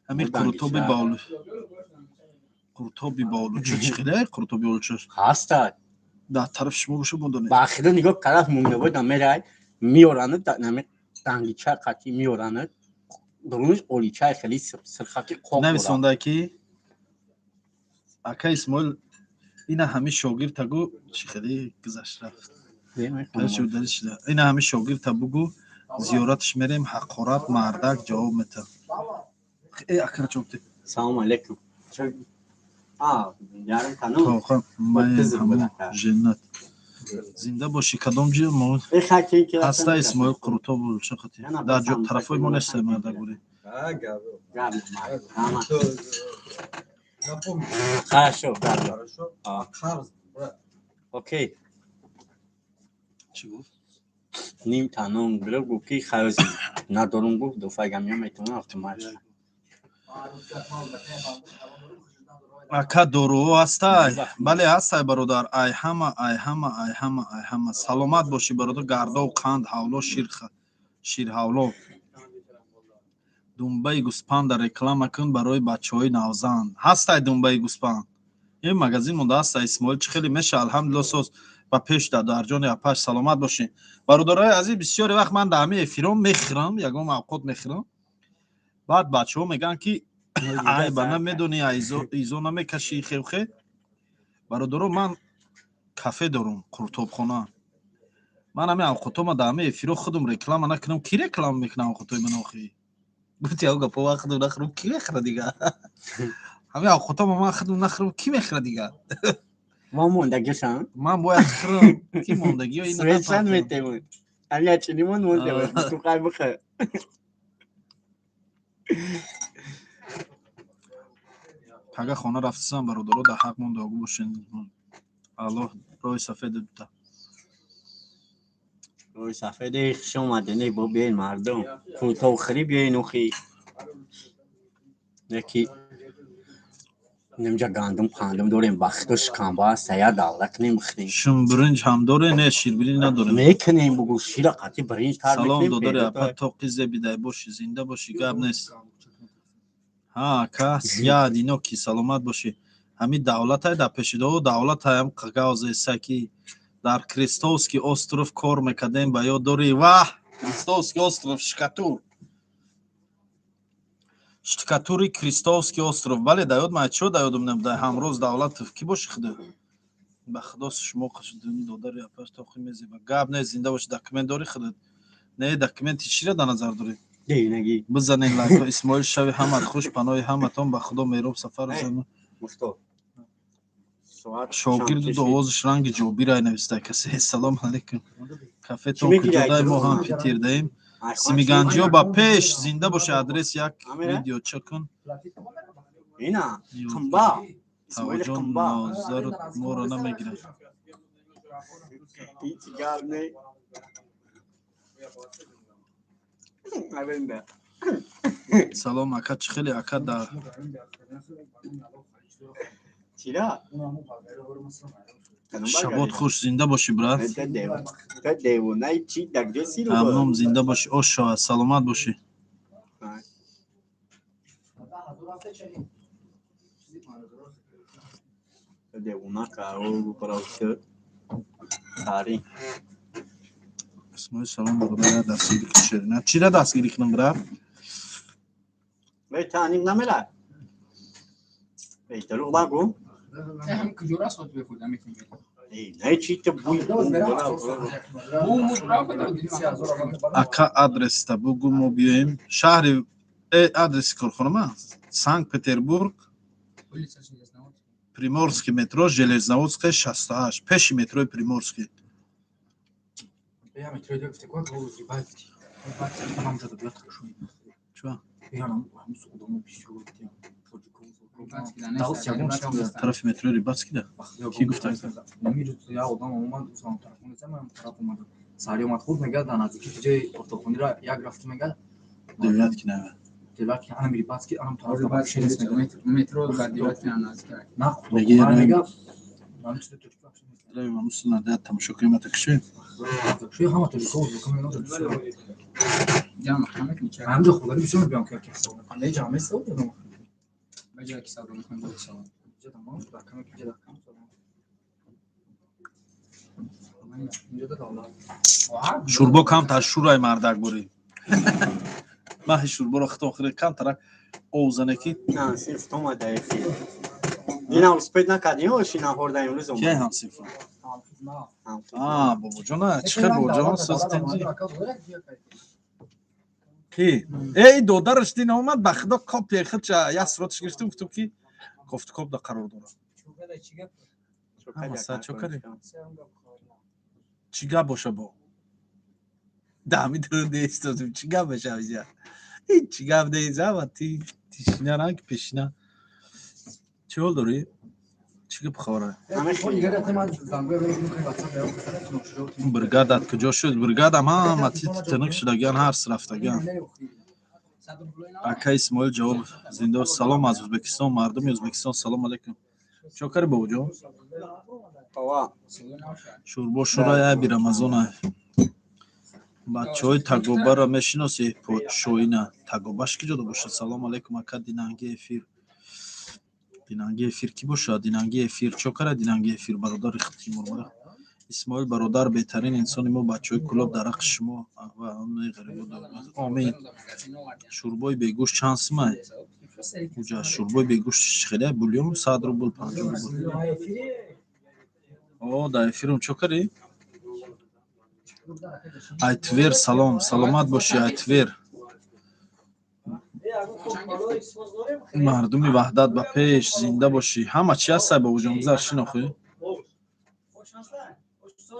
همین دنگیچه. قرطابی بالو چی خیلی قرطابی بالو هستاد. در طرف شما باشه بودنه با خدا نگاه طرف مونده بود نمیرای میورانه نمی دنگیچه قطعی میورانه درونش اولیچه خیلی سرخاکی قوق نمیسونده کی اکا اسماعیل اینا همه شاگرد تگو چی خیلی گذشت رفت اینا همه شاگرد تبگو زیارتش میریم حقارت مردک جواب میده ای اکرا چوبتی سلام علیکم یارم تنو من همون جنت زنده باشی کدام جی ما هسته اسماعیل قروتا بود چه خطی در جو طرفای ما نشته مرده گوری хорошо окей چی گفت؟ نیم تنم بلو گوکی خرزی ندارم گفت دو فایگم یا میتونم автомат اکا دورو هسته بله هسته برادر ای همه سلامت باشی برادر گرده و قند حولا شیر حولا دنبای گوسپند رکلام کن برای بچه های نوزند هسته دنبای گوسپند این مگزین مونده هسته اسماعیل چه خیلی میشه الحمدلله سوز و پیش در جان اپاش سلامت باشین برادرای عزیز بسیاری وقت من در همه افیرام میخرم یکم اوقات میخرم بعد بچه ها میگن که ай ба намедони изо намекашӣ хевхе бародаро ман кафе дорум қуртобхона ман ҳами авқотома да ҳамаи эфиро худам реклама накунам ки реклама мекунам авқотои ман охӣ гуфти ав гапо ва худам нахӯрам ки мехӯра дига ҳами авқотома ман худам нахӯрам ки мехӯра дига ва мондагишам ман бояд хӯрам ки мондагиё ина светшан метемон ами ачилимон мондем ту қай бихе пага хона рафтисам бародаро дар ҳақ монда огӯ бошен аллоҳ роҳи сафеда дута روی صفحه دیخش اومدنی با بیاین مردم کوتاه خری بیاین اوخی یکی نمیجا گندم پاندم داریم وقتش کم با سیا دالک نمیخریم шум бринҷ ҳам доре не ширбирӣ надорем میکنیم بگو شیر قطعی برینج تر салом میکنیم додари апа тоқи зебидай бошӣ зинда бошӣ гап нест ҳа кас яд ино ки саломат бошӣ ҳами давлатай дар пешидову давлатаям қагавзесаки дар крестовский остров кор мекардем ба ёд дорӣ ваҳ крестовский остров штукатури крестовский остров бале да ёд ман чо да ёдам намеда ҳамроз давлатов ки боши худо ба худо шумо додари апа тоқи мезеба гап не зинда боши документ дори худо не документи чиро дар назар дорӣ دیونگی بزنین لایک اسماعیل شوی همت خوش پناه همتون به خدا میروب سفر زنو مستو شاگرد دوازش رنگ جوبی رای نوشته کسی سلام علیکم کافه کی تو میگیری کجا ایتو؟ ما هم پیتیر دهیم سیمیگنجی با پیش زنده باشه آدرس یک ویدیو چکن اینا خنبا اسماعیل توجه خنبا نظر ما رو نمیگیره هیچ گپ نه آبنده سلام اکا چی خیلی اکا در چرا شبات خوش زنده باشی برات تا دیوونه چی دکجه سی رو ممنون زنده باشی اوشا سلامت باشی دیوونه کارو براوشه تاری اسماعیل سلام برادر دستگیری کشید نه چی را دستگیری کنم برات به تانیم نمیره ایتلو باگو هم کجورا صوت بخودم میتونم نه چی تو بوی اکا آدرس تا بگو ما بیایم شهر آدرس کارخانه سانت پتربورگ приморский метро железноводская 68 пеши метро приморский я метро идёт в такой голову ебать нам же добьёт хорошо чё я нам судому пищу дал сегун طرف метро рыбацкий да ки гуфта نمی‌دونم یا آدم اومد دوستان طرفون زدم طرف اومد ساری اومد خود میگه در نزدیکی جای پورتوخونی را یک رفت میگه دویات کی نه دیوار که هم میری که هم طرف باشه مترو بعد دیوار که نزدیک نه میگه میگه من چه تو روی ما مسلمان ده تماشا کنیم تکشی شوی هم تو کو کمی نو جام همه میشه هم جو خودی میشه بیام که کیسه نه جام است و نه بجا کیسه رو میخوام بچم جدا ما در کمی که جدا کم شوربا کم تا شورای مردک بوری ما شوربا رو خط آخر کم ترک اوزنه کی نه صرف تو ما دقیقی اینا اسپید نکردیم و شینا خوردن امروز کی هم صفر بابا جان چه بابا جان سستنجی کی ای دادرش دین اومد به خدا کاپی خود چه یا سراتش گرفتم گفتم کی گفت کاپ دا قرار داره چی گپ باشه با دامی تو دیستم چی گپ باشه اینجا هیچ چی گپ نیست اما تیشینا رنگ پیشینا چی حال داری چی گپ خبره برگادت کجا شد برگادم هم تنک شدگان هرس رفتگان اکا اسماعیل جواب زنده سلام از ازبکستان مردم ازبکستان سلام علیکم چوکر بابا جان شوربا شورای ابی رمضان بچهای تگوبا را میشناسی شوینا تگوباش کی جدا باشه سلام علیکم اکا دینانگی افیر کی باشه دینانگی افیر چوکر دینانگی افیر برادر خطی مرمره اسماعیل برادر بهترین انسان ما بچهای کلاب درق شما و همه غریب آمین شوربای بیگوش چند سمه уҷа шӯрбои бегӯштиш хеле бульён 100 рубл 50 рубл. О, да эфирум чё карӣ? Айтвер салом, саломат бошӣ Айтвер. Мардуми ваҳдат ба пеш, зинда бошӣ. Ҳама чӣ ҳастай бобуҷон гузар шинохӣ?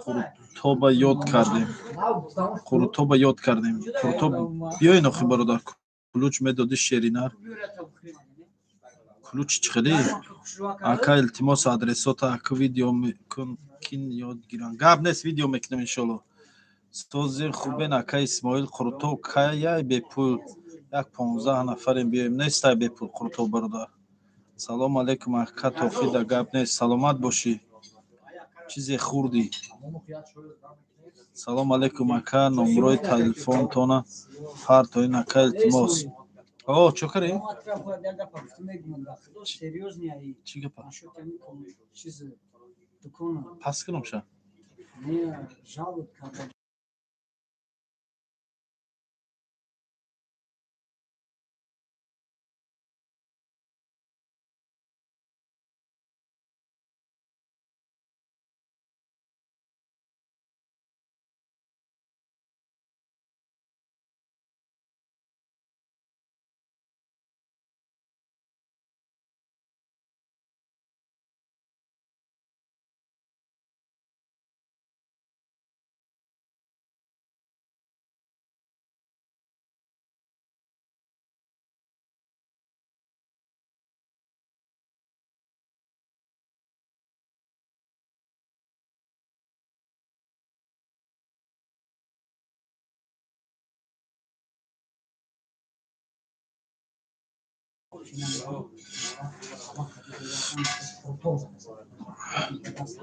Қуртоба ёд кардем. Қуртоба ёд кардем. Қуртоб биёин охи бародар. Кулуч медоди шеринар. Кулуч чӣ хеле? Ака илтимос адресота ака видео мекун кин ёд гиран. Гап нест видео мекунем иншолло. Сози хубен ака Исмоил Қуртоб каяй бепул. Як 15 нафарем биёем нестай бепул Қуртоб бародар. Салом алейкум ака Тофида гап нест. Саломат бошӣ. Чизе хурдӣ? Салом алейкум ака номрои телефонтона партоин ака илтимос. О, чё карӣ? Чӣ гапа? Пас кунам ша.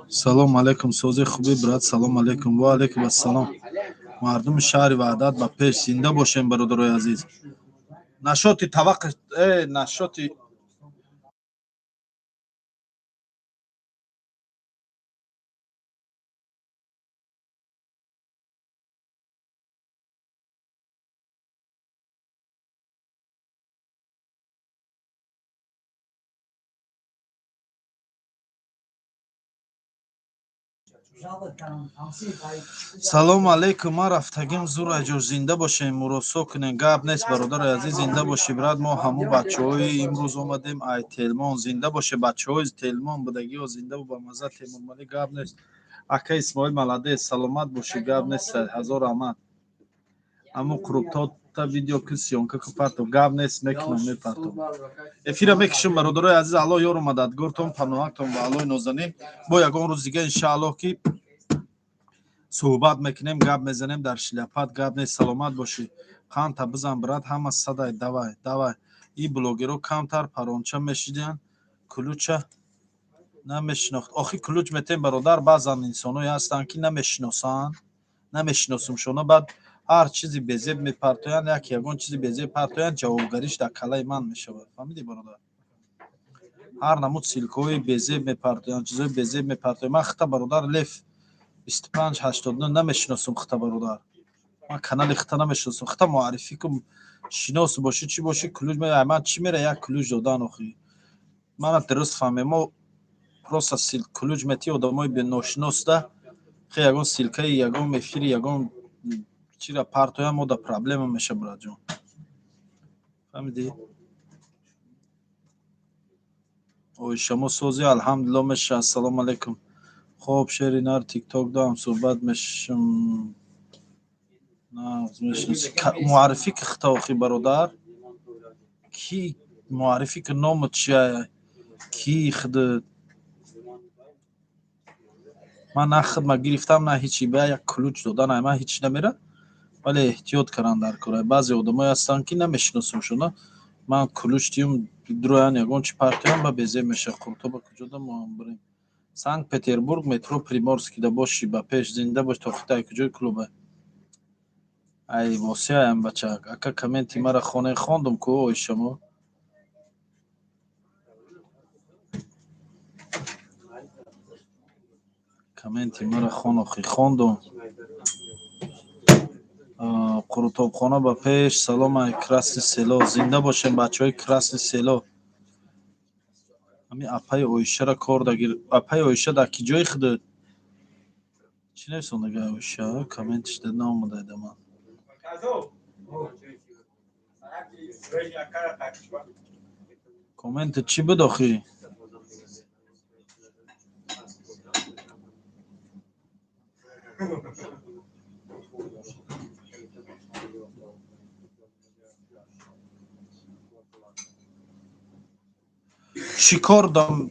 Салом алейкум сози хуби брат. Салом алейкум. Ва алейкум ассалом. Мардуми шаҳри ваҳдат ба пеш, зинда бошем бародарои азиз. Нашоти таваққи нашоти Салом алейкум. Ма рафтагим зур аҷош зинда бошем. Муросо кунем. Гап нест бародари азиз зинда бошӣ брат. Мо ҳамо бачаҳои имрӯз омадем ай Телмон. Зинда боше бачаҳои Телмон будагиҳо зинда бу ба мазза Темурмалӣ гап нест. Ака Исмоил маладес саломат бошӣ гап нест ҳазор раҳмат. Аммо Қуртота видео ки сёнка ку партов гап нест мекунам мепартов. Эфира мекишем бародарои азиз. Алло ёру мададгортон паноҳактон ва аллои нозанин. Бо ягон рӯз дига иншааллоҳ ки суҳбат мекунем гап мезанем дар шляпат гап нест. Саломат бошӣ. Қанта бизан брат ҳама садай давай давай. И блогеро камтар паронча мешиданд. Кулуча намешинохт. Охи кулуч метем бародар баъзан инсоное ҳастанд ки намешиносанд. Намешиносумшона баъд ҳар чизи безеб мепартоянд. як ягон чизи безеб партоянд ҷавобгариш дар калаи ман мешавад. Фаҳмидӣ бародар? ҳар намуд силкаҳои безеб мепартоянд, чизои безеб мепартоянд. Ман хита бародар лев 2589 намешиносум хита бародар. Ман канали хита намешиносум. Хита муаррифӣ кун шинос бошӣ чӣ бошӣ кулуч мея ман чӣ мера як кулуч додан охи. Мана дуруст фаҳмем. Мо просто сил кулуч мети одамои ношиноста хе ягон силкаи ягон эфири ягон чира партоянд мо да проблема меша братҷон. Фаҳмидӣ? Ой шамо сози алҳамдулилло меша. Ассалому алейкум. Хоб шеринар тикток дам суҳбат мешам. Муаррифӣ ки хита охи бародар. Ки муаррифӣ ки номут чия ки хид ман на хидма гирифтам на ҳичи ба як кулуч додан ай ман ҳич намера. Вале эҳтиёт кардан дар кора. Баъзе одамое ҳастанд ки намешиносумшона. Ман кулуч тиюм дурӯян ягон чи партоян ба безеб меша. Қуртоба куҷода мо ҳам бурем. Санкт-Петербург метро Приморский да бошӣ ба пеш зинда бош то хитай куҷои клуба. Ай восияям бачак. Ака комменти мара хонен хондум ку ой шамо. Комменти мара хон охи хондум. قروتابخانه به پیش. سلام ای کراسن سلو. زنده باشین بچهای کراسن سلو. همین اپای اویشه را کار دگیر. اپای اویشه در کی جای خود چی نویسونده اویشه کامنتش داد نامده دما. کامنت چی بداخی؟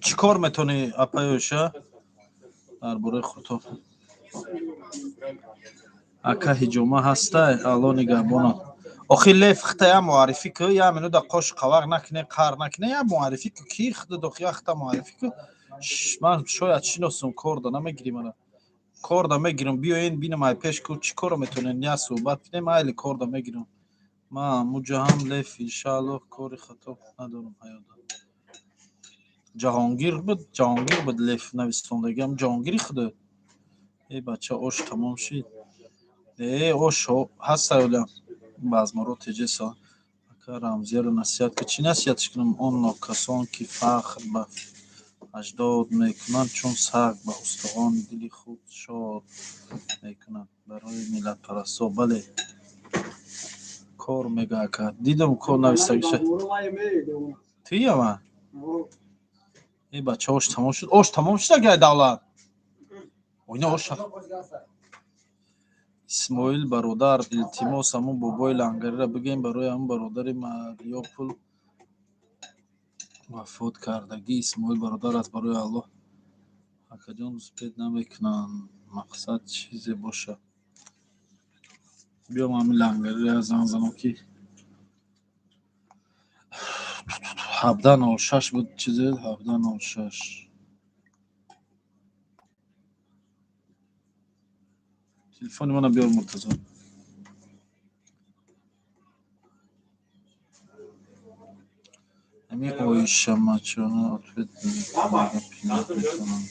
چیکار میتونی اپایوشه درباره خطاب اکا هجومه هسته الان نگهبانم آخی لیف خطا معرفی که یا منو دا قاش قواق نکنه قار نکنه یا معرفی که کی خدا دو خیا خطا معرفی که من شاید شناسم کار دا نمیگیری من کار دا میگیرم بیاین بینم ای پیش که چی کار میتونین یا صحبت کنیم ایلی کار دا میگیرم ما موجه هم لیف انشاءالله کاری خطاب ندارم حیادا جهانگیر بود لیف نویسندگی هم جهانگیری خود ای بچه آش تمام شد ای آش هست اولم باز مرا تجسا اکا رمزی رو نصیحت که چی نصیحتش کنم آن کسان که فخر به اجداد میکنند چون سگ به استخوان دل خود شاد میکنند برای ملت پرستا بله کار میگه اکا دیدم کار نویسندگی شد توی من ای بچه آش تمام شد آش تمام شد اگه دولت اینا آش اسماعیل برادر التماس همون بابای لنگری را بگیم برای همون برادر مریاپول وفات کردگی اسماعیل برادر است برای الله حکا جان سپید نمیکنن مقصد چیزی باشه بیام همین لنگری را زن زنم که 1706 بود چیزی 1706 تلفن منو بیار مرتضی همین آیشه مچانه آتفت میکنم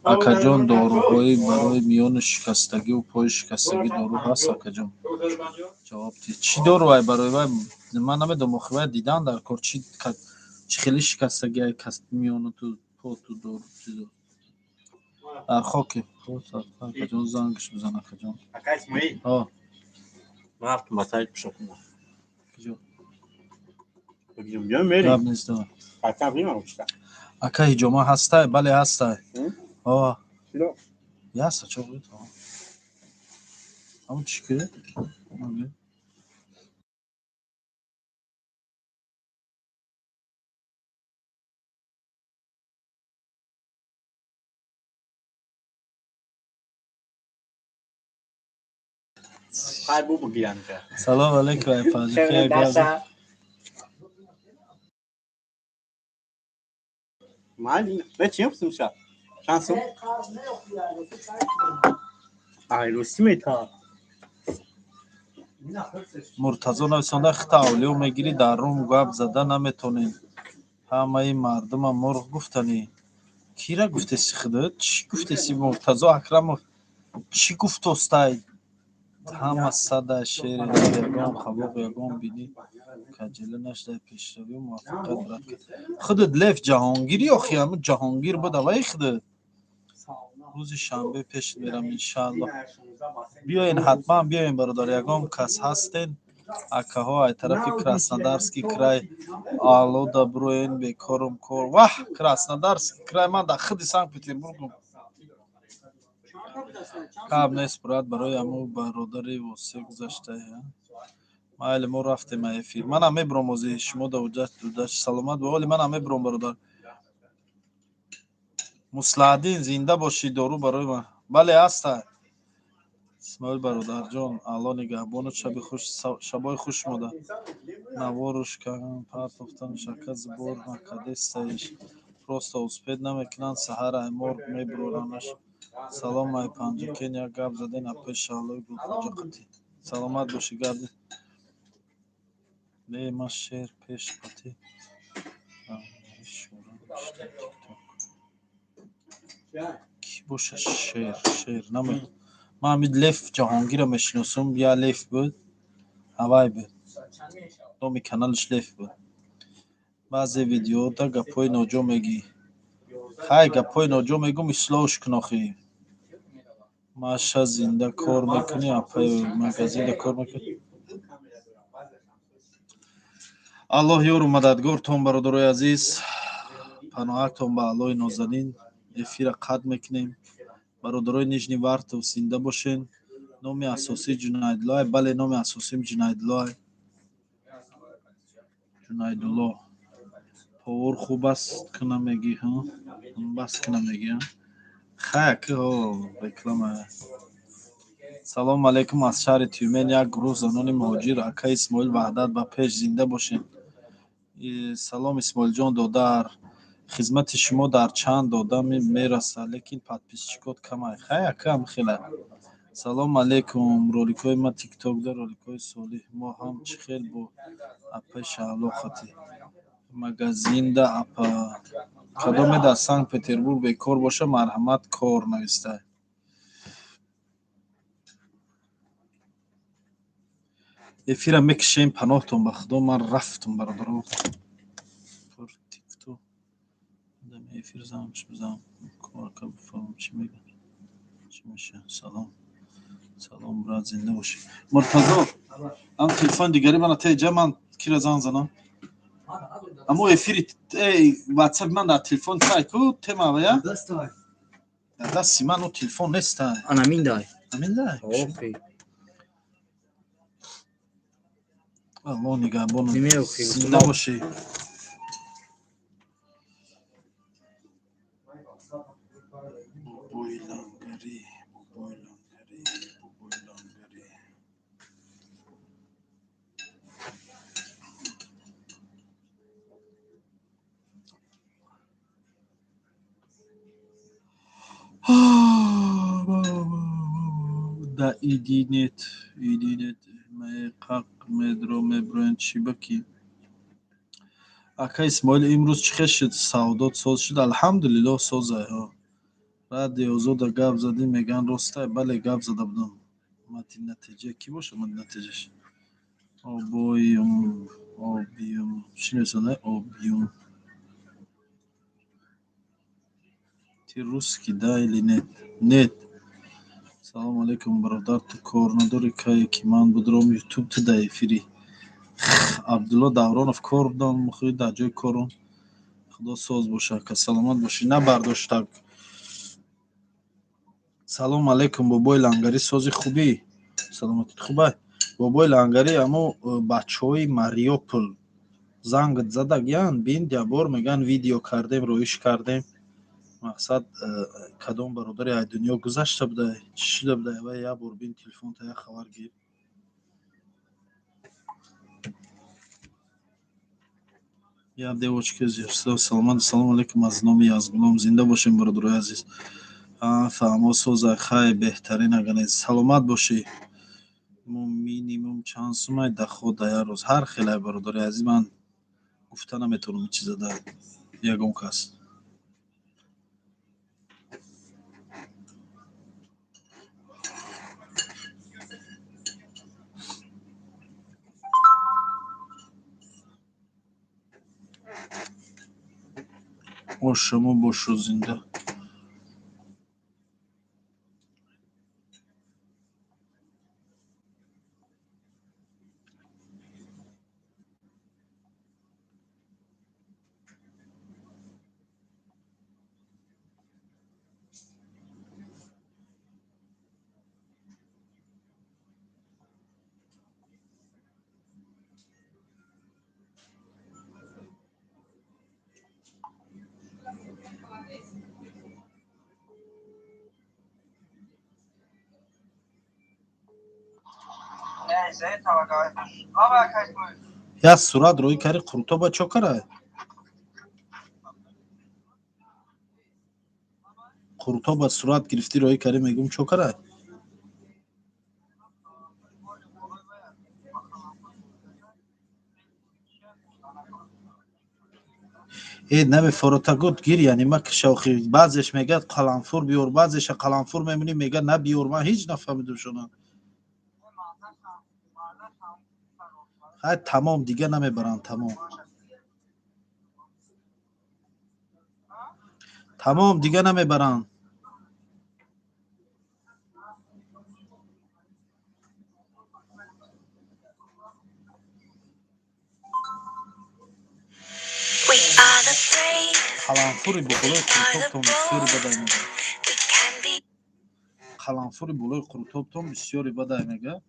اکا جان داروهایی برای میان شکستگی و پای شکستگی دارو هست اکا جان جواب دید چی داروهایی برای من نمیدونم آخه دیدن در کار چی خیلی شکستگی های میان تو پا تو دارو چیزا در خاک اکا جان زنگش بزن اکا جان اکا اسماعیل من رفتم مساج پیش کنم بگیم بیام بریم گب نیست اکا بیام گفتم اکا هجومه هسته بله هسته چرا یاسا چه بود همون چی که خیر بو بگیرن که سلام علیکم ای پاجی که گازه مالي لا تشوف مشى شانسون روسی میتا مرتضی نویسنده خط اولیو میگیری در روم گپ زده نمیتونین همه مردم مرغ گفتنی کی را گفته سی خودت چی گفته سی مرتضی اکرم چی گفت استای همه صد شعر یگان خباق یگان بینی کجله نشده پیشروی و موفقیت برد کرد خودت لیف جهانگیری آخی همه جهانگیر بود اوی خودت روز شنبه پیش میرم انشاءالله بیاین حتما بیاین برادر یگان کس هستین اکه ها ای طرف کراسنودارسکی کرای آلو دا بروین بیکارم کار واه کراسنودارسکی کرای من در خود سانت پتربورگم کاب نیست برات برای امو برادری واسه گذاشته مایل ما رفتیم افیر من هم میبرم وزی شما دا وجهت سلامت به حال من هم میبرم برادر مسلحدین زنده باشی دارو برای من بله هسته اسماعیل برادر جان الله نگهبانت شبای خوش ماده نوارش کردن پرت افتن شکر زبور نکده استایش پروستا اوسپید نمیکنن سهر ای مرگ میبرورنش سلام ای پنجه کنیا گب زدین اپی شالوی گل خجا قطی سلامت باشی گردی لی ما شیر پیش قطی کی باشه شیر نمی من همین لف جهانگیر رو میشناسم. یا لف بود هوای بود دومی کانالش لف بود. بعضی ویدیو تا گپای ناجا میگی خای گپای ناجا میگم اصلاحش کناخی ماشه زنده کار میکنی اپای مغازه کار میکنی. الله یار و مددگارتون برادرای عزیز پناهتون به الله نازنین. افیر قد میکنیم برادرای نجنی ورت و زنده باشین. نام اساسی جنایدلاه. بله نام اساسی جنایدلاه. جنایدالله پاور خوب است که نمیگی ها بس که نمیگی ها خیلی ها بکلمه. سلام علیکم از شهر تیومن. یک گروه زنان مهاجر اکا اسماعیل وحدت به پیش زنده باشین. سلام اسماعیل جان دادر خدمت شما در چند آدم میرسه لیکن подписчикот کمه خیلی کم خیلی. سلام علیکم. رولیکای ما تیک تاک در رولیکای صالح ما هم چه خیلی با اپای شعلوختی مگزین دا اپا کدام در سنت پتربورگ بکار باشه مرحمت کار نوشته. افیر میکشیم پناهتون به خدا. من رفتم برادران پر تیک تو دم افیر زمانش بزنم کار که بفهمم چی میگن چی میشه. سلام برات زنده باشی. مرتضی هم تلفن دیگری من تیجا من کی را زنم اما افیر واتساپ من در تلفن تای کو تما ویا دستی من اون تلفن نیست. انا مين داي همین ده اوكي الله نگهبان نمی‌ره خیلی. زنده باشی. بوی لنگری بوی لنگری بوی لنگری. دا ایدینت میقاق مدرو مبرن چی بکی اکا اسماعیل امروز چی شد سعودات ساز شد الحمدلله سازه ها. بعد دیوزو گپ زدی میگن راسته بله گپ زده بودم متی نتیجه کی باشه من نتیجهش آبیم چی نوشته آبیم تی روسکی دایلی نت. سلام علیکم برادر تو کار نداری که من بدرم یوتیوب تو دای فری عبدالله دورانов کار دارم مخوی در جای کارم خدا ساز باشه که سلامت باشی نه برداشت так. سلام علیکم بابای لنگری سازی خوبی سلامت خوبه بابای لنگری اما بچهای ماریوپول زنگ زدگیان بین دیابور میگن ویدیو کردیم رویش کردیم مقصد کدام برادری ای دنیا گذشته بوده چی شده بوده و یا بار بین تلفن تا خبر گیر یا девочка зерсо салом алейкум аз номи язгулом зинда бошем бародарои азиз фаҳмо соза хай беҳтарин аганед саломат бошӣ мо минимум чанд сумай дахо дая рӯз ҳар хелай бародари азиз ман гуфта наметавонам чиза да ягон кас о шумо бошу зинда. Я сурат роҳӣ кари қуртоба чо кара қуртоба сурат гирифтӣ роҳӣ кари мегум чо кара نمی فروتگوت گیر یعنی ما که شوخی بعضش میگه قلنفور بیار بعضش قلنفور میمونی میگه نه بیار من هیچ نفهمیدم شما های تمام دیگه نمیبرن تمام دیگه نمیبرن قلنفوری بخوره قروتوب تون بسیاری بدای میگه قلنفوری بلوی قروتوب تون بسیاری بدای میگه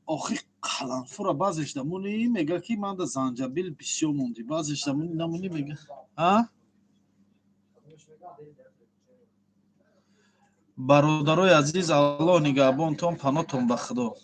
آخی قلنفور بعضش نمونی میگه که من در زنجبیل بسیار موندی بعضش نمونی میگه ها برادرای عزیز الله نگهبانتون پناهتون به خدا